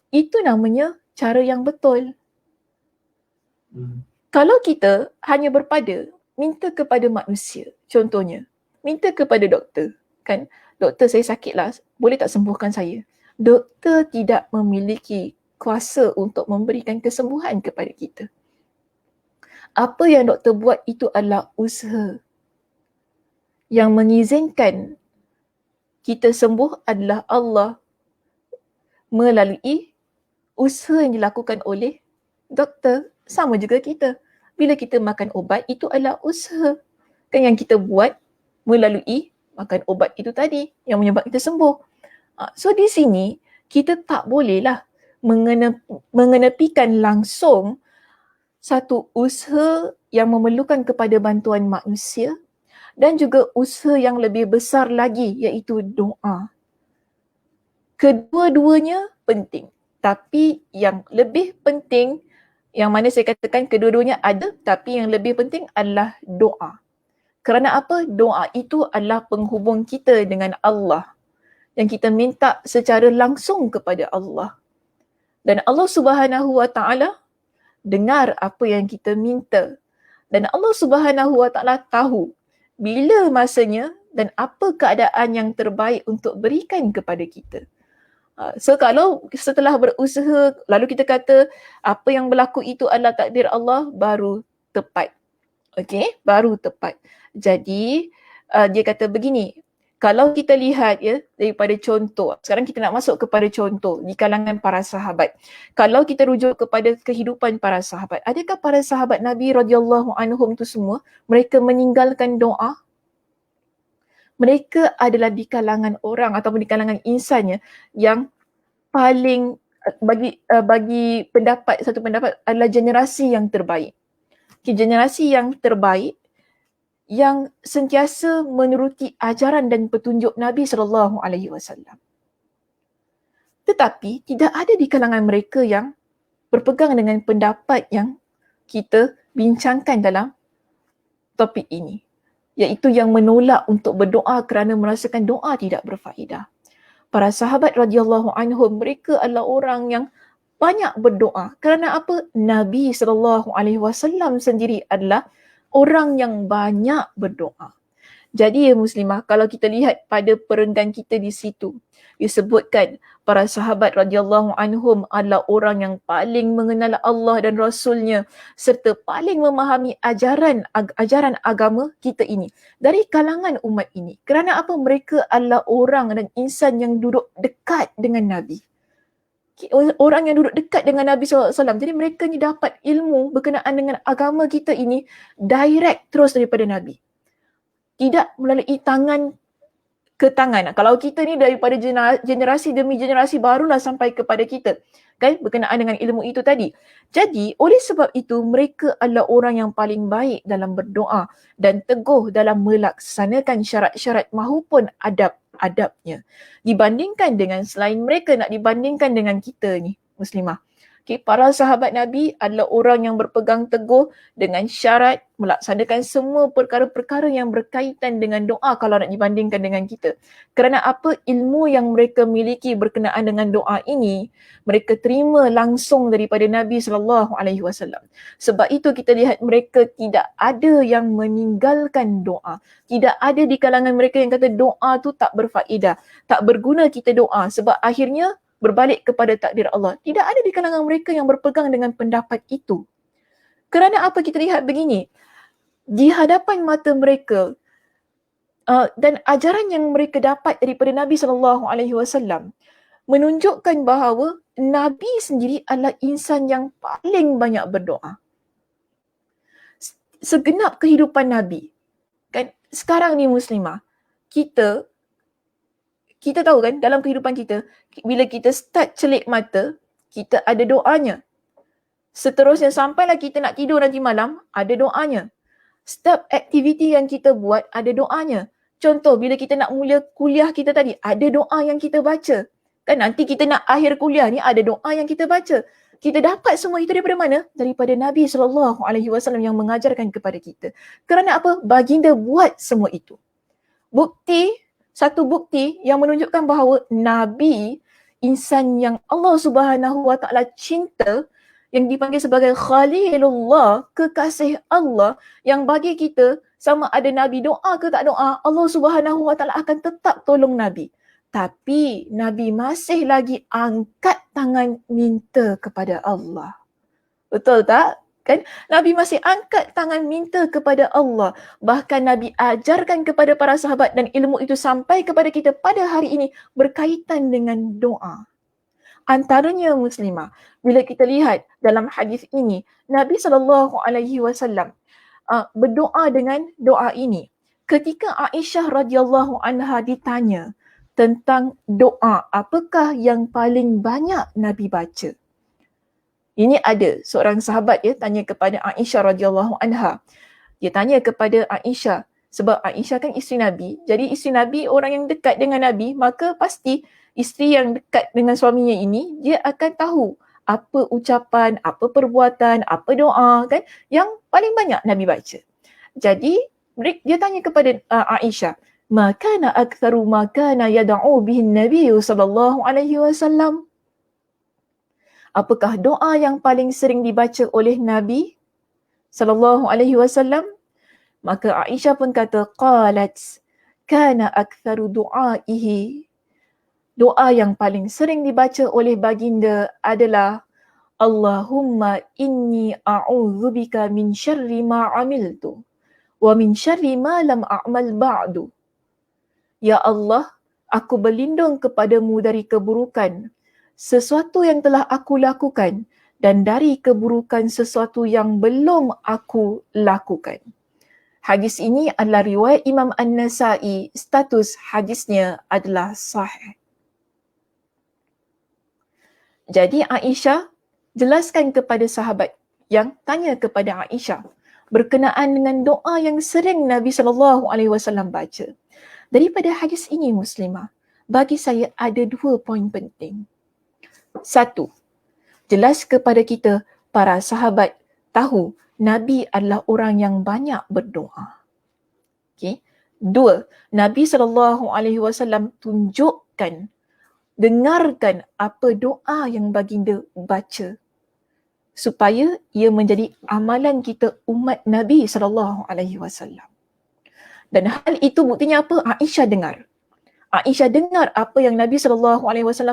Itu namanya cara yang betul. Kalau kita hanya berpada minta kepada manusia, contohnya, minta kepada doktor, kan, doktor saya sakitlah, boleh tak sembuhkan saya? Doktor tidak memiliki kuasa untuk memberikan kesembuhan kepada kita. Apa yang doktor buat itu adalah usaha. Yang mengizinkan kita sembuh adalah Allah melalui usaha yang dilakukan oleh doktor. Sama juga kita. Bila kita makan obat, itu adalah usaha. Kan yang kita buat melalui makan obat itu tadi yang menyebabkan kita sembuh. So di sini, kita tak bolehlah mengenepikan langsung satu usaha yang memerlukan kepada bantuan manusia dan juga usaha yang lebih besar lagi iaitu doa. Kedua-duanya penting. Tapi yang lebih penting, yang mana saya katakan kedua-duanya ada, tapi yang lebih penting adalah doa. Kerana apa? Doa itu adalah penghubung kita dengan Allah. Yang kita minta secara langsung kepada Allah. Dan Allah Subhanahu Wa Taala dengar apa yang kita minta. Dan Allah Subhanahu Wa Taala tahu bila masanya dan apa keadaan yang terbaik untuk berikan kepada kita. So kalau setelah berusaha lalu kita kata apa yang berlaku itu adalah takdir Allah, baru tepat. Okey, baru tepat. Jadi dia kata begini, kalau kita lihat ya daripada contoh, sekarang kita nak masuk kepada contoh di kalangan para sahabat. Kalau kita rujuk kepada kehidupan para sahabat, adakah para sahabat Nabi radhiyallahu anhum tu semua mereka meninggalkan doa? Mereka adalah di kalangan orang ataupun di kalangan insannya yang paling bagi satu pendapat adalah generasi yang terbaik. Generasi yang terbaik yang sentiasa menuruti ajaran dan petunjuk Nabi SAW. Tetapi tidak ada di kalangan mereka yang berpegang dengan pendapat yang kita bincangkan dalam topik ini, iaitu yang menolak untuk berdoa kerana merasakan doa tidak berfaedah. Para sahabat radhiyallahu anhum, mereka adalah orang yang banyak berdoa. Kerana apa? Nabi SAW sendiri adalah orang yang banyak berdoa. Jadi ya muslimah, kalau kita lihat pada perenggan kita di situ, disebutkan para sahabat radhiyallahu anhum adalah orang yang paling mengenal Allah dan Rasulnya serta paling memahami ajaran agama kita ini dari kalangan umat ini. Kerana apa? Mereka adalah orang dan insan yang duduk dekat dengan Nabi. Orang yang duduk dekat dengan Nabi SAW. Jadi mereka ni dapat ilmu berkenaan dengan agama kita ini direct terus daripada Nabi. Tidak melalui tangan ke tangan. Kalau kita ni daripada generasi demi generasi barulah sampai kepada kita, kan, berkenaan dengan ilmu itu tadi. Jadi oleh sebab itu mereka adalah orang yang paling baik dalam berdoa dan teguh dalam melaksanakan syarat-syarat mahupun adab-adabnya dibandingkan dengan selain mereka, nak dibandingkan dengan kita ni muslimah. Okay, para sahabat Nabi adalah orang yang berpegang teguh dengan syarat melaksanakan semua perkara-perkara yang berkaitan dengan doa kalau nak dibandingkan dengan kita. Kerana apa? Ilmu yang mereka miliki berkenaan dengan doa ini, mereka terima langsung daripada Nabi SAW. Sebab itu kita lihat mereka tidak ada yang meninggalkan doa. Tidak ada di kalangan mereka yang kata doa tu tak berfaedah, tak berguna kita doa sebab akhirnya berbalik kepada takdir Allah. Tidak ada di kalangan mereka yang berpegang dengan pendapat itu. Kerana apa kita lihat begini? Di hadapan mata mereka dan ajaran yang mereka dapat daripada Nabi SAW menunjukkan bahawa Nabi sendiri adalah insan yang paling banyak berdoa. Segenap kehidupan Nabi. Kan sekarang ni muslimah, kita tahu kan dalam kehidupan kita, bila kita start celik mata, kita ada doanya. Seterusnya sampailah kita nak tidur nanti malam, ada doanya. Setiap aktiviti yang kita buat, ada doanya. Contoh, bila kita nak mula kuliah kita tadi, ada doa yang kita baca. Kan nanti kita nak akhir kuliah ni, ada doa yang kita baca. Kita dapat semua itu daripada mana? Daripada Nabi SAW yang mengajarkan kepada kita. Kerana apa? Baginda buat semua itu. Satu bukti yang menunjukkan bahawa Nabi insan yang Allah Subhanahu Wa Taala cinta, yang dipanggil sebagai Khalilullah, kekasih Allah, yang bagi kita sama ada Nabi doa ke tak doa, Allah Subhanahu Wa Taala akan tetap tolong Nabi. Tapi Nabi masih lagi angkat tangan minta kepada Allah. Betul tak? Kan? Nabi masih angkat tangan minta kepada Allah. Bahkan Nabi ajarkan kepada para sahabat dan ilmu itu sampai kepada kita pada hari ini berkaitan dengan doa. Antaranya muslimah, bila kita lihat dalam hadis ini, Nabi SAW berdoa dengan doa ini. Ketika Aisyah radhiyallahu anha ditanya tentang doa, apakah yang paling banyak Nabi baca? Ini ada seorang sahabat tanya kepada Aisyah radhiyallahu anha. Dia tanya kepada Aisyah sebab Aisyah kan isteri Nabi. Jadi isteri Nabi orang yang dekat dengan Nabi, maka pasti isteri yang dekat dengan suaminya ini dia akan tahu apa ucapan, apa perbuatan, apa doa kan yang paling banyak Nabi baca. Jadi dia tanya kepada Aisyah, "Ma kana aktsaru ma kana yad'u bihi an-nabiy sallallahu alaihi wasallam?" Apakah doa yang paling sering dibaca oleh Nabi sallallahu alaihi wasallam? Maka Aisyah pun kata, qalat kana aktsaru du'aihi. Doa yang paling sering dibaca oleh baginda adalah Allahumma inni a'udzubika min syarri ma 'amiltu wa min syarri ma lam a'mal ba'du. Ya Allah, aku berlindung kepadamu dari keburukan sesuatu yang telah aku lakukan dan dari keburukan sesuatu yang belum aku lakukan. Hadis ini adalah riwayat Imam An-Nasa'i, status hadisnya adalah sahih. Jadi Aisyah jelaskan kepada sahabat yang tanya kepada Aisyah berkenaan dengan doa yang sering Nabi SAW baca. Daripada hadis ini muslimah, bagi saya ada 2 poin penting. 1, Jelas kepada kita, para sahabat tahu Nabi adalah orang yang banyak berdoa. Okay. 2, Nabi SAW tunjukkan, dengarkan apa doa yang baginda baca supaya ia menjadi amalan kita umat Nabi SAW. Dan hal itu buktinya apa? Aisyah dengar. Aisyah dengar apa yang Nabi SAW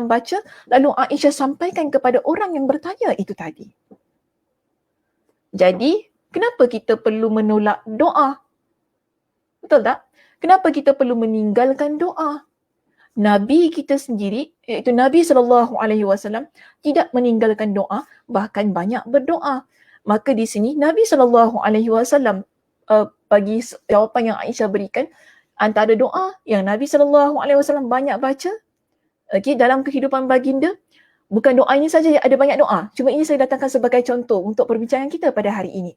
baca, lalu Aisyah sampaikan kepada orang yang bertanya itu tadi. Jadi, kenapa kita perlu menolak doa? Betul tak? Kenapa kita perlu meninggalkan doa? Nabi kita sendiri, iaitu Nabi SAW, tidak meninggalkan doa, bahkan banyak berdoa. Maka di sini Nabi SAW bagi jawapan yang Aisyah berikan, antara doa yang Nabi SAW banyak baca dalam kehidupan baginda, bukan doa ini saja, ada banyak doa. Cuma ini saya datangkan sebagai contoh untuk perbincangan kita pada hari ini.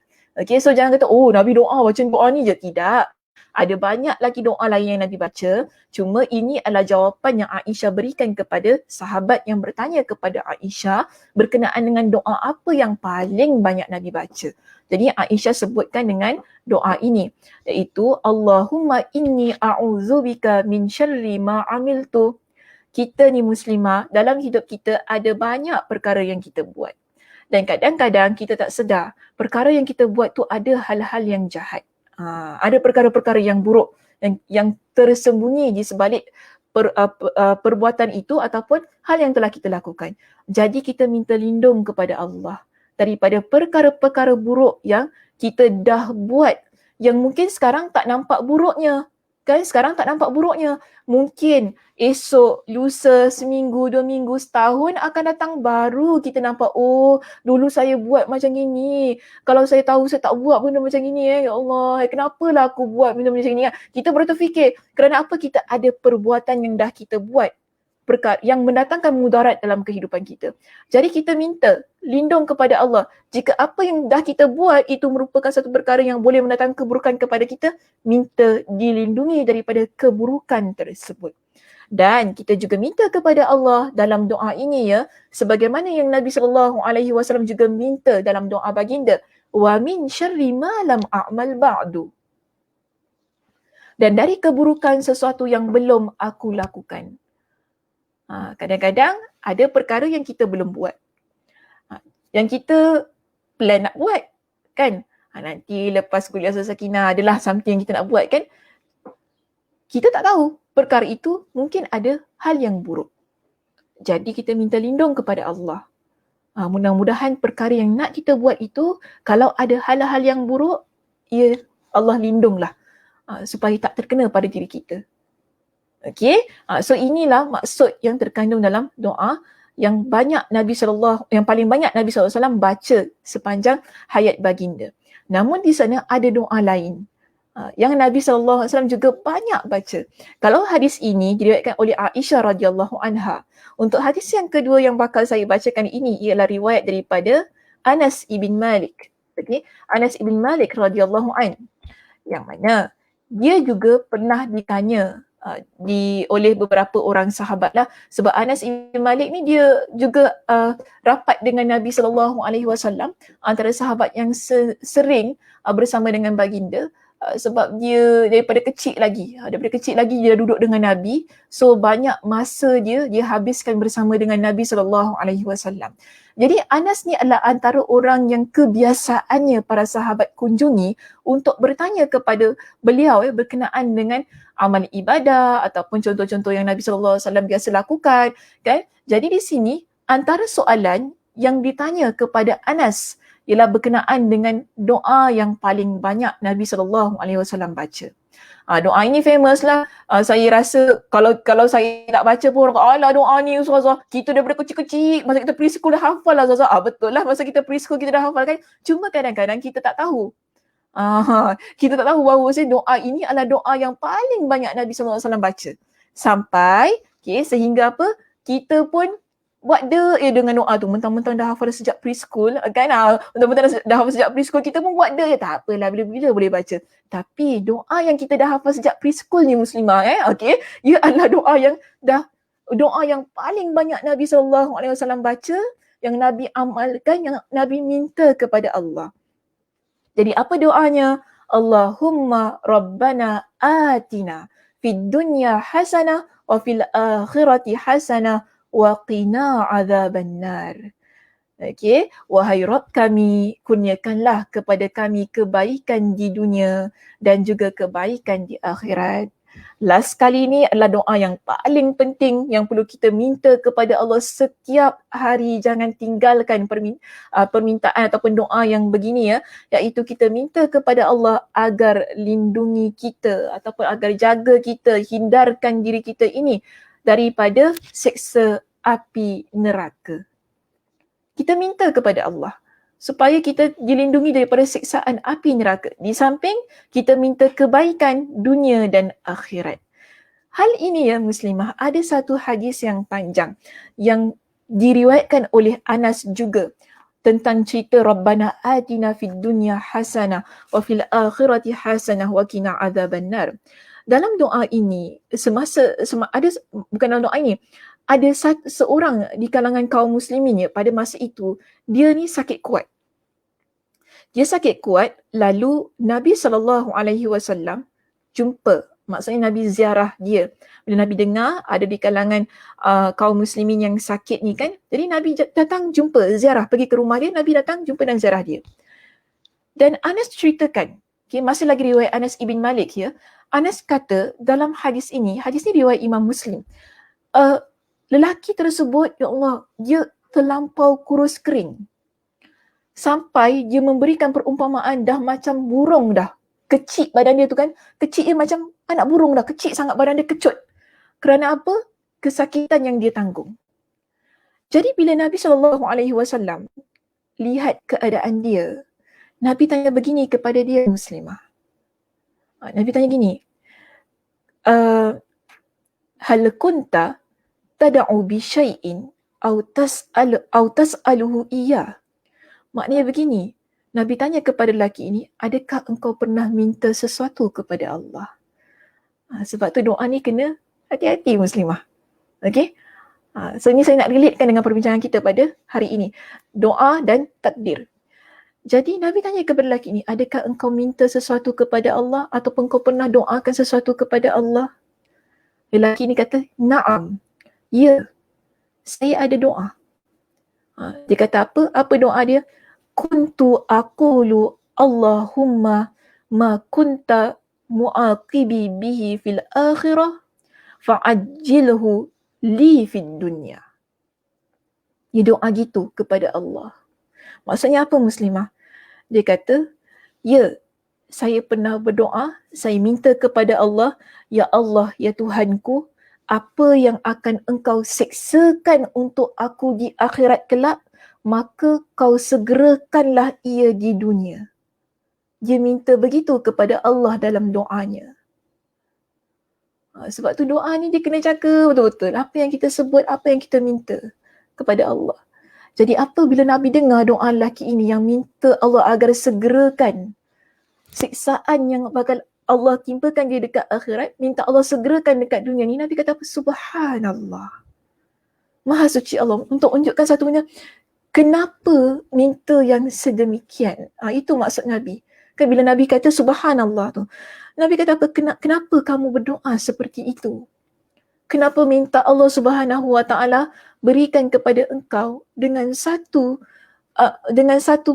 So jangan kata, oh Nabi doa, baca doa ni je. Tidak. Ada banyak lagi doa lain yang Nabi baca. Cuma ini adalah jawapan yang Aisyah berikan kepada sahabat yang bertanya kepada Aisyah berkenaan dengan doa apa yang paling banyak Nabi baca. Jadi Aisyah sebutkan dengan doa ini, iaitu Allahumma inni a'udzubika min syarri ma amiltu. Kita ni muslimah, dalam hidup kita ada banyak perkara yang kita buat. Dan kadang-kadang kita tak sedar, perkara yang kita buat tu ada hal-hal yang jahat. Ada perkara-perkara yang buruk yang tersembunyi di sebalik perbuatan itu ataupun hal yang telah kita lakukan. Jadi kita minta lindung kepada Allah daripada perkara-perkara buruk yang kita dah buat, yang mungkin sekarang tak nampak buruknya. Sekarang tak nampak buruknya. Mungkin esok, lusa, seminggu, 2 minggu, setahun akan datang baru kita nampak, oh dulu saya buat macam gini. Kalau saya tahu saya tak buat benda macam gini, ya Allah, kenapalah aku buat benda macam gini. Kita baru terfikir, kerana apa? Kita ada perbuatan yang dah kita buat, perkara yang mendatangkan mudarat dalam kehidupan kita. Jadi kita minta lindung kepada Allah. Jika apa yang dah kita buat itu merupakan satu perkara yang boleh mendatangkan keburukan kepada kita, minta dilindungi daripada keburukan tersebut. Dan kita juga minta kepada Allah dalam doa ini, ya, sebagaimana yang Nabi SAW juga minta dalam doa baginda, wa min syarri ma lam a'mal ba'du. Dan dari keburukan sesuatu yang belum aku lakukan. Kadang-kadang ada perkara yang kita belum buat, yang kita plan nak buat, kan? Nanti lepas kuliah Sakinah adalah something yang kita nak buat, kan? Kita tak tahu perkara itu mungkin ada hal yang buruk. Jadi kita minta lindung kepada Allah. Mudah-mudahan perkara yang nak kita buat itu, kalau ada hal-hal yang buruk, ya Allah lindunglah supaya tak terkena pada diri kita. Okay, so inilah maksud yang terkandung dalam doa yang paling banyak Nabi SAW baca sepanjang hayat baginda. Namun di sana ada doa lain yang Nabi SAW juga banyak baca. Kalau hadis ini diriwayatkan oleh Aisyah radhiyallahu anha. Untuk hadis yang kedua yang bakal saya bacakan ini ialah riwayat daripada Anas ibn Malik. Okay, Anas ibn Malik radhiyallahu an, yang mana dia juga pernah ditanya oleh beberapa orang sahabat lah, sebab Anas ibn Malik ni dia juga rapat dengan Nabi SAW, antara sahabat yang sering bersama dengan baginda, sebab dia daripada kecil lagi dia duduk dengan Nabi, so banyak masa dia habiskan bersama dengan Nabi SAW. Jadi Anas ni adalah antara orang yang kebiasaannya para sahabat kunjungi untuk bertanya kepada beliau berkenaan dengan amal ibadah ataupun contoh-contoh yang Nabi SAW biasa lakukan, kan? Jadi di sini antara soalan yang ditanya kepada Anas ialah berkenaan dengan doa yang paling banyak Nabi SAW baca. Doa ini famous lah. Saya rasa kalau saya tak baca pun orang kata, alah doa ni Ustazah, kita daripada kecil-kecil, masa kita preschool dah hafal lah Ustazah. Betul lah, masa kita preschool kita dah hafal, kan. Cuma kadang-kadang kita tak tahu. Kita tak tahu bahawa doa ini adalah doa yang paling banyak Nabi SAW baca. Sampai sehingga apa? Kita pun buat dengan doa tu, mentang-mentang dah hafal sejak preschool, kan? Mentang-mentang dah hafal sejak preschool, kita pun buat tak apalah, bila-bila boleh baca. Tapi doa yang kita dah hafal sejak preschool ni muslimah, ia adalah doa yang paling banyak Nabi SAW baca, yang Nabi amalkan, yang Nabi minta kepada Allah. Jadi apa doanya? Allahumma rabbana atina fid dunya hasanah wa fil akhirati hasanah wa qina adzabannar. Okey, wahai Rabb kami, kurniakanlah kepada kami kebaikan di dunia dan juga kebaikan di akhirat. Last kali ni adalah doa yang paling penting yang perlu kita minta kepada Allah setiap hari. Jangan tinggalkan permintaan ataupun doa yang begini ya, iaitu kita minta kepada Allah agar lindungi kita ataupun agar jaga kita, hindarkan diri kita ini daripada seksa api neraka. Kita minta kepada Allah supaya kita dilindungi daripada siksaan api neraka. Di samping kita minta kebaikan dunia dan akhirat. Hal ini ya muslimah, ada satu hadis yang panjang yang diriwayatkan oleh Anas juga tentang cerita Rabbana atina fid dunya hasanah wa fil akhirati hasanah wa qina adzabannar. Dalam doa ini bukan dalam doa ini, ada seorang di kalangan kaum muslimin ya, pada masa itu dia ni sakit kuat. Dia sakit kuat, lalu Nabi SAW jumpa, maksudnya Nabi ziarah dia. Bila Nabi dengar ada di kalangan kaum muslimin yang sakit ni kan, jadi Nabi datang jumpa, ziarah, pergi ke rumah dia, Nabi datang jumpa dan ziarah dia. Dan Anas ceritakan, masih lagi riwayat Anas ibn Malik ya, Anas kata dalam hadis ni riwayat Imam Muslim, lelaki tersebut, ya Allah, dia terlampau kurus kering. Sampai dia memberikan perumpamaan dah macam burung dah. Kecil badan dia tu kan. Kecil dia macam anak burung dah. Kecil sangat badan dia, kecut. Kerana apa? Kesakitan yang dia tanggung. Jadi bila Nabi SAW lihat keadaan dia, Nabi tanya begini kepada dia muslimah. Nabi tanya gini, hal kunta tada'u bi syai'in aw tas'aluhu iya. Maknanya begini, Nabi tanya kepada lelaki ini, adakah engkau pernah minta sesuatu kepada Allah? Sebab tu doa ni kena hati-hati muslimah. Okey? So ini saya nak relatekan dengan perbincangan kita pada hari ini. Doa dan takdir. Jadi Nabi tanya kepada lelaki ini, adakah engkau minta sesuatu kepada Allah ataupun engkau pernah doakan sesuatu kepada Allah? Lelaki ini kata, na'am. Ya, saya ada doa. Dia kata apa? Apa doa dia? Kuntu aqulu Allahumma ma kunta mu'aqibi bihi fil akhirah fa'ajjilhu li fid dunya. Dia doa gitu kepada Allah. Maksudnya apa muslimah? Dia kata, ya, saya pernah berdoa, saya minta kepada Allah, ya Allah, ya Tuhanku, apa yang akan engkau seksakan untuk aku di akhirat kelak, maka kau segerakanlah ia di dunia. Dia minta begitu kepada Allah dalam doanya. Sebab tu doa ni dia kena jaga betul-betul. Apa yang kita sebut, apa yang kita minta kepada Allah. Jadi apa bila Nabi dengar doa lelaki ini yang minta Allah agar segerakan siksaan yang bakal Allah timpakan dia dekat akhirat, minta Allah segerakan dekat dunia ni, Nabi kata apa? Subhanallah. Maha suci Allah. Untuk unjukkan satu benda, kenapa minta yang sedemikian? Itu maksud Nabi. Kan bila Nabi kata subhanallah tu, Nabi kata apa? Kenapa kamu berdoa seperti itu? Kenapa minta Allah Subhanahu Wa Taala berikan kepada engkau dengan satu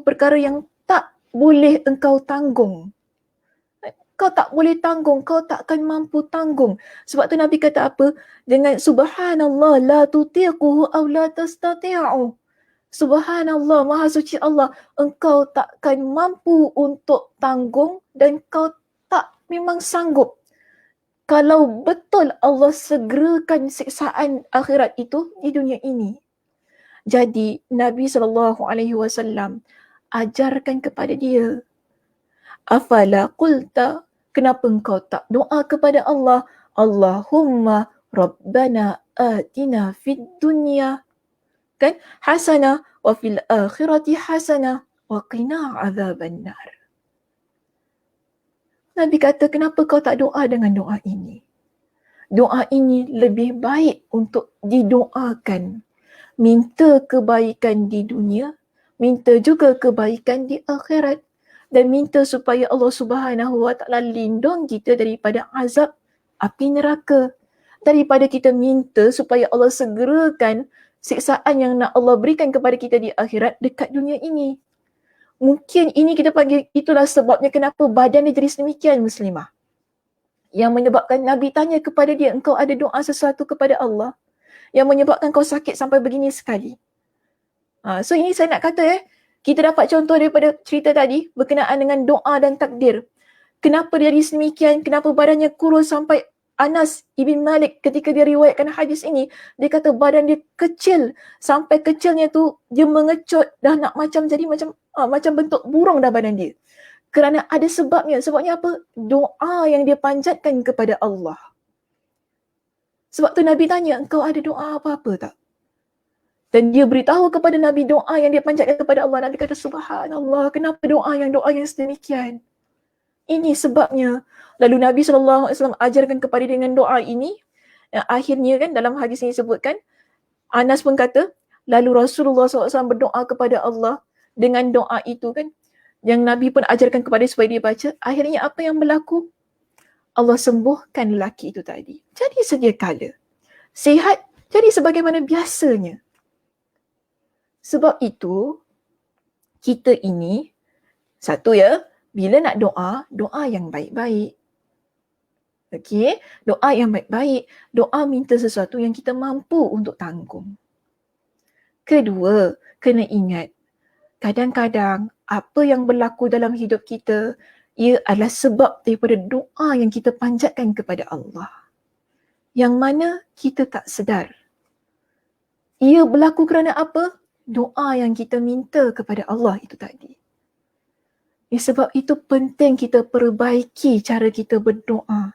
perkara yang tak boleh engkau tanggung? Kau tak boleh tanggung, kau takkan mampu tanggung. Sebab tu Nabi kata apa? Dengan subhanallah la tutiquhu aw la tastati'u. Subhanallah, Maha Suci Allah, engkau takkan mampu untuk tanggung dan kau tak memang sanggup. Kalau betul Allah segerakan siksaan akhirat itu di dunia ini. Jadi Nabi SAW ajarkan kepada dia, afala qulta, kenapa engkau tak doa kepada Allah, Allahumma rabbana atina fid dunya kan hasanah wa fil akhirati hasanah wa qina adzabannar. Nabi kata, kenapa kau tak doa dengan doa ini? Doa ini lebih baik untuk didoakan minta kebaikan di dunia, minta juga kebaikan di akhirat, dan minta supaya Allah Subhanahu Wa Taala lindung kita daripada azab api neraka, daripada kita minta supaya Allah segerakan siksaan yang nak Allah berikan kepada kita di akhirat dekat dunia ini. Mungkin ini kita panggil, itulah sebabnya kenapa badan dia jadi sedemikian, muslimah. Yang menyebabkan Nabi tanya kepada dia, engkau ada doa sesuatu kepada Allah yang menyebabkan kau sakit sampai begini sekali. So ini saya nak kata kita dapat contoh daripada cerita tadi berkenaan dengan doa dan takdir. Kenapa dia jadi sedemikian, kenapa badannya kurus sampai Anas ibn Malik ketika dia riwayatkan hadis ini, dia kata badan dia kecil, sampai kecilnya tu dia mengecut dah nak macam jadi macam bentuk burung dah badan dia. Kerana ada sebabnya. Sebabnya apa? Doa yang dia panjatkan kepada Allah. Sebab tu Nabi tanya, engkau ada doa apa-apa tak? Dan dia beritahu kepada Nabi doa yang dia panjatkan kepada Allah. Nabi kata, subhanallah, kenapa doa yang sedemikian? Ini sebabnya. Lalu Nabi SAW ajarkan kepada dia dengan doa ini. Yang akhirnya kan dalam hadis ini disebutkan, Anas pun kata, lalu Rasulullah SAW berdoa kepada Allah dengan doa itu kan, yang Nabi pun ajarkan kepada dia supaya dia baca. Akhirnya apa yang berlaku? Allah sembuhkan lelaki itu tadi. Jadi sedia kala. Sihat jadi sebagaimana biasanya. Sebab itu, kita ini, satu bila nak doa, doa yang baik-baik. Okey, doa yang baik-baik, doa minta sesuatu yang kita mampu untuk tanggung. Kedua, kena ingat, kadang-kadang apa yang berlaku dalam hidup kita, ia adalah sebab daripada doa yang kita panjatkan kepada Allah. Yang mana kita tak sedar. Ia berlaku kerana apa? Doa yang kita minta kepada Allah itu tadi. Sebab itu penting kita perbaiki cara kita berdoa.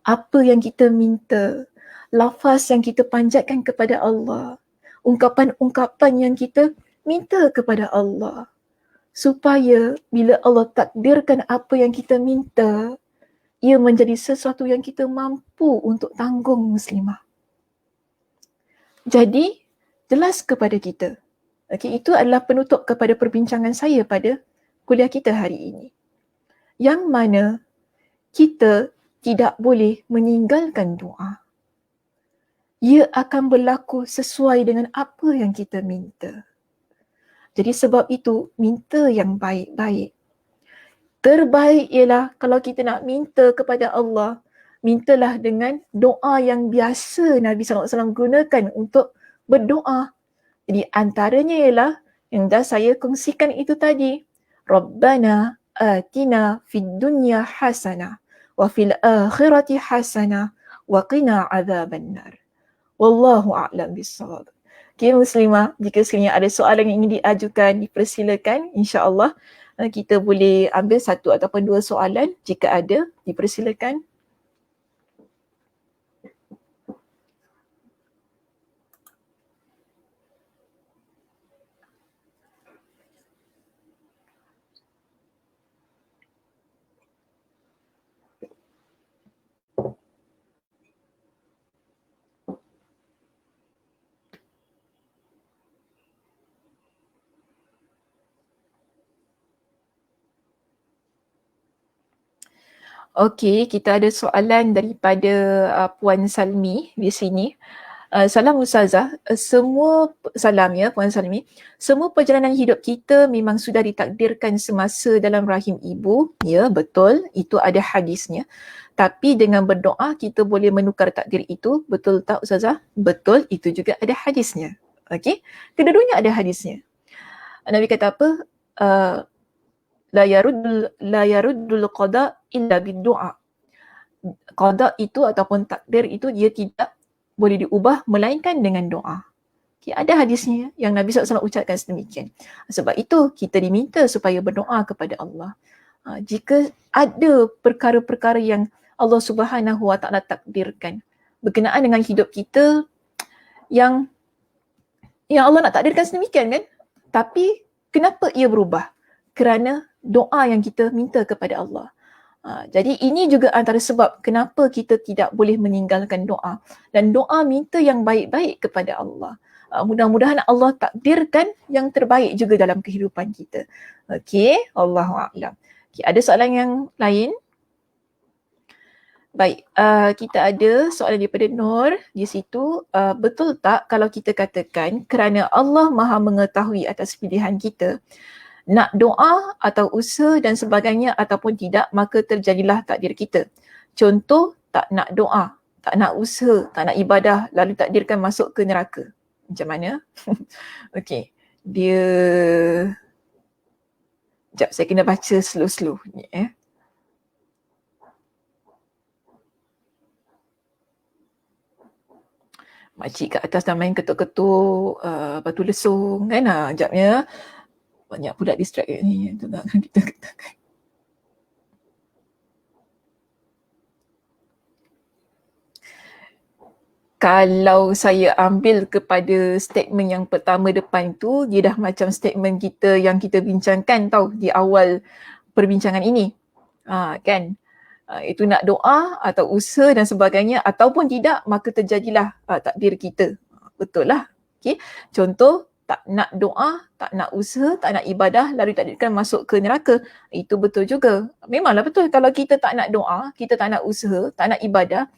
Apa yang kita minta, lafaz yang kita panjatkan kepada Allah, ungkapan-ungkapan yang kita minta kepada Allah. Supaya bila Allah takdirkan apa yang kita minta, ia menjadi sesuatu yang kita mampu untuk tanggung, muslimah. Jadi, jelas kepada kita. Okay, itu adalah penutup kepada perbincangan saya pada kuliah kita hari ini. Yang mana kita tidak boleh meninggalkan doa. Ia akan berlaku sesuai dengan apa yang kita minta. Jadi sebab itu, minta yang baik-baik. Terbaik ialah kalau kita nak minta kepada Allah, mintalah dengan doa yang biasa Nabi SAW gunakan untuk berdoa. Jadi antaranya ialah yang dah saya kongsikan itu tadi. Rabbana atina fid dunya hasanah wa fil akhirati hasanah wa qina adzabannar. Wallahu a'lam bissawab. Okay, muslimah, jika sekiranya ada soalan yang ingin diajukan, dipersilakan. InsyaAllah kita boleh ambil satu ataupun dua soalan. Jika ada, dipersilakan. Okey, kita ada soalan daripada Puan Salmi di sini. Salam Ustazah, Puan Salmi. Semua perjalanan hidup kita memang sudah ditakdirkan semasa dalam rahim ibu. Ya, betul. Itu ada hadisnya. Tapi dengan berdoa kita boleh menukar takdir itu. Betul tak Ustazah? Betul, itu juga ada hadisnya. Okey, kedua-duanya ada hadisnya. Nabi kata apa? La yaruddul qada illa bid-du'a. Qada itu ataupun takdir itu dia tidak boleh diubah melainkan dengan doa. Okay, ada hadisnya yang Nabi SAW ucapkan sedemikian. Sebab itu kita diminta supaya berdoa kepada Allah. Jika ada perkara-perkara yang Allah Subhanahu Wa Taala takdirkan berkenaan dengan hidup kita yang Allah nak takdirkan sedemikian kan? Tapi kenapa ia berubah? Kerana doa yang kita minta kepada Allah. Jadi ini juga antara sebab kenapa kita tidak boleh meninggalkan doa. Dan doa minta yang baik-baik kepada Allah. Mudah-mudahan Allah takdirkan yang terbaik juga dalam kehidupan kita. Okey, Allahu a'lam. Okay, ada soalan yang lain? Baik, kita ada soalan daripada Nur di situ. Betul tak kalau kita katakan kerana Allah Maha mengetahui atas pilihan kita, nak doa atau usaha dan sebagainya ataupun tidak, maka terjadilah takdir kita. Contoh, tak nak doa, tak nak usaha, tak nak ibadah, lalu takdirkan masuk ke neraka. Macam mana? Okey, dia... Sekejap, saya kena baca slow-slow ni Makcik kat atas dah main ketuk-ketuk batu lesung kan. Sekejap ya. Banyak pula distract ni. Kita katakan. Kalau saya ambil kepada statement yang pertama depan tu, dia dah macam statement kita yang kita bincangkan tau di awal perbincangan ini. Kan? Itu nak doa atau usaha dan sebagainya ataupun tidak, maka terjadilah takdir kita. Betul lah. Okay. Contoh, tak nak doa, tak nak usaha, tak nak ibadah, lalu takdirkan masuk ke neraka. Itu betul juga. Memanglah betul kalau kita tak nak doa, kita tak nak usaha, tak nak ibadah,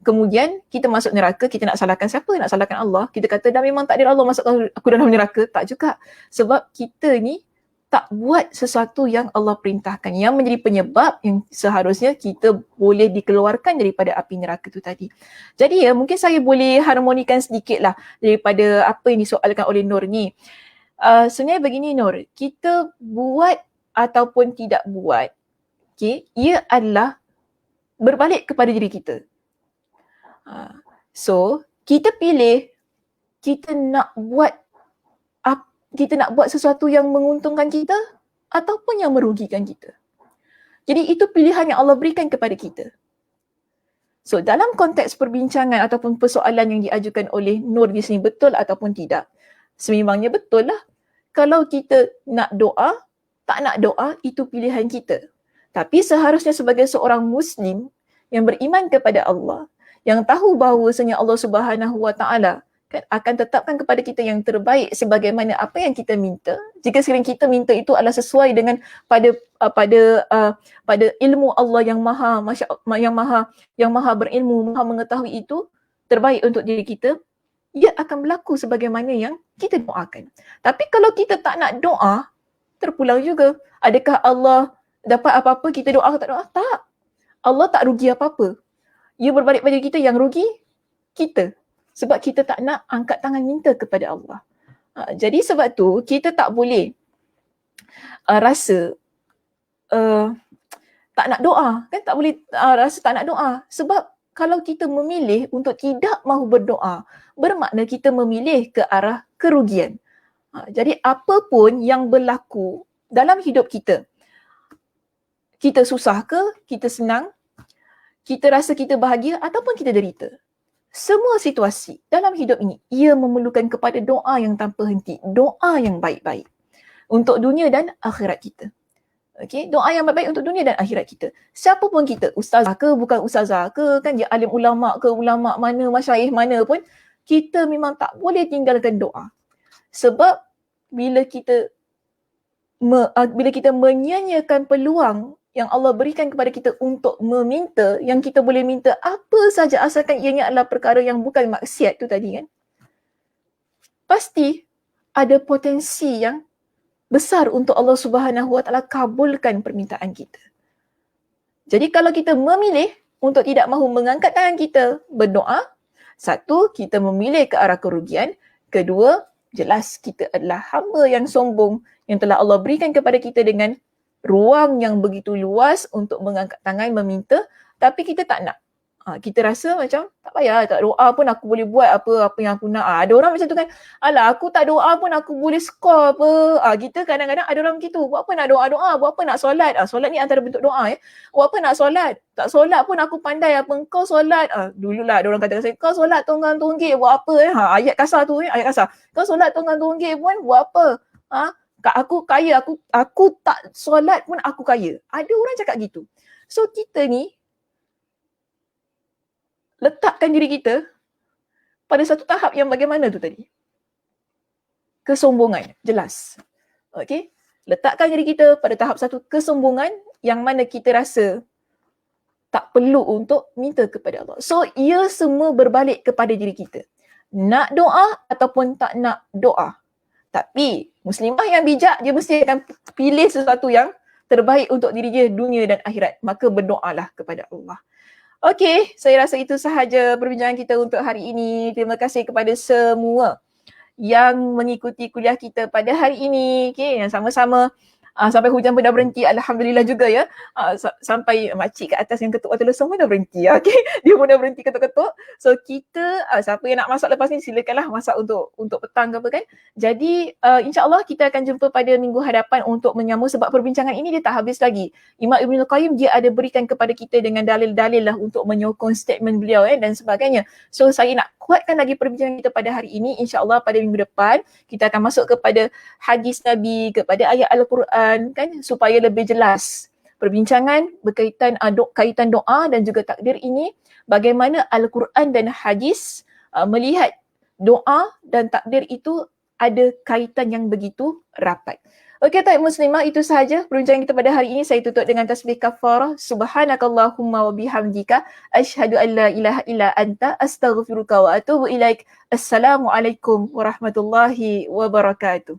kemudian kita masuk neraka, kita nak salahkan siapa? Nak salahkan Allah. Kita kata dah memang takdir Allah masuk aku dalam neraka. Tak juga. Sebab kita ni tak buat sesuatu yang Allah perintahkan, yang menjadi penyebab yang seharusnya kita boleh dikeluarkan daripada api neraka tu tadi. Jadi ya, mungkin saya boleh harmonikan sedikit lah daripada apa yang disoalkan oleh Nur ni. Sebenarnya begini Nur, kita buat ataupun tidak buat, okay, ia adalah berbalik kepada diri kita. So, kita pilih kita nak buat sesuatu yang menguntungkan kita ataupun yang merugikan kita. Jadi itu pilihan yang Allah berikan kepada kita. So dalam konteks perbincangan ataupun persoalan yang diajukan oleh Nur di sini, betul ataupun tidak? Sememangnya betul lah. Kalau kita nak doa, tak nak doa, itu pilihan kita. Tapi seharusnya sebagai seorang Muslim yang beriman kepada Allah, yang tahu bahawasanya Allah Subhanahu Wa Taala akan tetapkan kepada kita yang terbaik sebagaimana apa yang kita minta. Jika sekiranya kita minta itu adalah sesuai dengan pada ilmu Allah yang maha berilmu, maha mengetahui itu terbaik untuk diri kita, ia akan berlaku sebagaimana yang kita doakan. Tapi kalau kita tak nak doa, terpulang juga. Adakah Allah dapat apa-apa kita doa atau tak doa? Tak. Allah tak rugi apa-apa. Ia berbalik pada kita, yang rugi kita. Sebab kita tak nak angkat tangan minta kepada Allah. Jadi sebab tu kita tak boleh rasa tak nak doa. Kan tak boleh rasa tak nak doa. Sebab kalau kita memilih untuk tidak mahu berdoa, bermakna kita memilih ke arah kerugian. Jadi apapun yang berlaku dalam hidup kita, kita susah ke, kita senang, kita rasa kita bahagia ataupun kita derita, semua situasi dalam hidup ini, ia memerlukan kepada doa yang tanpa henti. Doa yang baik-baik untuk dunia dan akhirat kita. Okay? Doa yang baik-baik untuk dunia dan akhirat kita. Siapa pun kita, ustazah ke, bukan ustazah ke, kan dia alim ulama ke, ulama mana, masyayikh mana pun, kita memang tak boleh tinggalkan doa. Sebab bila kita menyia-nyiakan peluang yang Allah berikan kepada kita untuk meminta, yang kita boleh minta apa saja asalkan ianya adalah perkara yang bukan maksiat tu tadi kan, pasti ada potensi yang besar untuk Allah Subhanahu Wa Taala kabulkan permintaan kita. Jadi kalau kita memilih untuk tidak mahu mengangkat tangan kita berdoa, satu, kita memilih ke arah kerugian. Kedua, jelas kita adalah hamba yang sombong yang telah Allah berikan kepada kita dengan ruang yang begitu luas untuk mengangkat tangan meminta, tapi kita tak nak. Kita rasa macam tak payah, tak doa pun aku boleh buat apa yang aku nak. Ada orang macam tu kan, alah aku tak doa pun aku boleh skor apa. Kita kadang-kadang ada orang begitu, buat apa nak doa-doa, buat apa nak solat. Solat ni antara bentuk doa ya. Buat apa nak solat, tak solat pun aku pandai apa kau solat. Dululah ada orang kata saya, kau solat tunggang tunggik buat apa ayat kasar tu ayat kasar. Kau solat tunggang tunggik pun buat apa? Aku kaya, aku tak solat pun aku kaya. Ada orang cakap gitu. So kita ni letakkan diri kita pada satu tahap yang bagaimana tu tadi. kesombongan, jelas. Okey, letakkan diri kita pada tahap satu kesombongan yang mana kita rasa tak perlu untuk minta kepada Allah. So, ia semua berbalik kepada diri kita. Nak doa ataupun tak nak doa. Tapi muslimah yang bijak, dia mesti akan pilih sesuatu yang terbaik untuk diri dia dunia dan akhirat. Maka berdoalah kepada Allah. Okey, saya rasa itu sahaja perbincangan kita untuk hari ini. Terima kasih kepada semua yang mengikuti kuliah kita pada hari ini. Okey, yang sama-sama sampai hujan pun dah berhenti, alhamdulillah juga ya. Sampai makcik kat atas yang ketuk water lesung pun dah berhenti. Okey, dia pun dah berhenti ketuk-ketuk. So kita siapa yang nak masak lepas ni silakanlah masak untuk petang ke apa kan. Jadi insya-Allah kita akan jumpa pada minggu hadapan untuk menyambung sebab perbincangan ini dia tak habis lagi. Imam Ibn Qayyim dia ada berikan kepada kita dengan dalil-dalil lah untuk menyokong statement beliau dan sebagainya. So saya nak kuatkan lagi perbincangan kita pada hari ini. InsyaAllah pada minggu depan kita akan masuk kepada hadis Nabi, kepada ayat Al-Quran kan, supaya lebih jelas perbincangan berkaitan kaitan doa dan juga takdir ini, bagaimana Al-Quran dan hadis melihat doa dan takdir itu ada kaitan yang begitu rapat. Okey, taib muslimah, itu sahaja perbincangan kita pada hari ini. Saya tutup dengan tasbih kafarah. Subhanakallahumma wa bihamdika asyhadu an la ilaha illa anta astaghfiruka wa atubu ilaik. Assalamualaikum warahmatullahi wabarakatuh.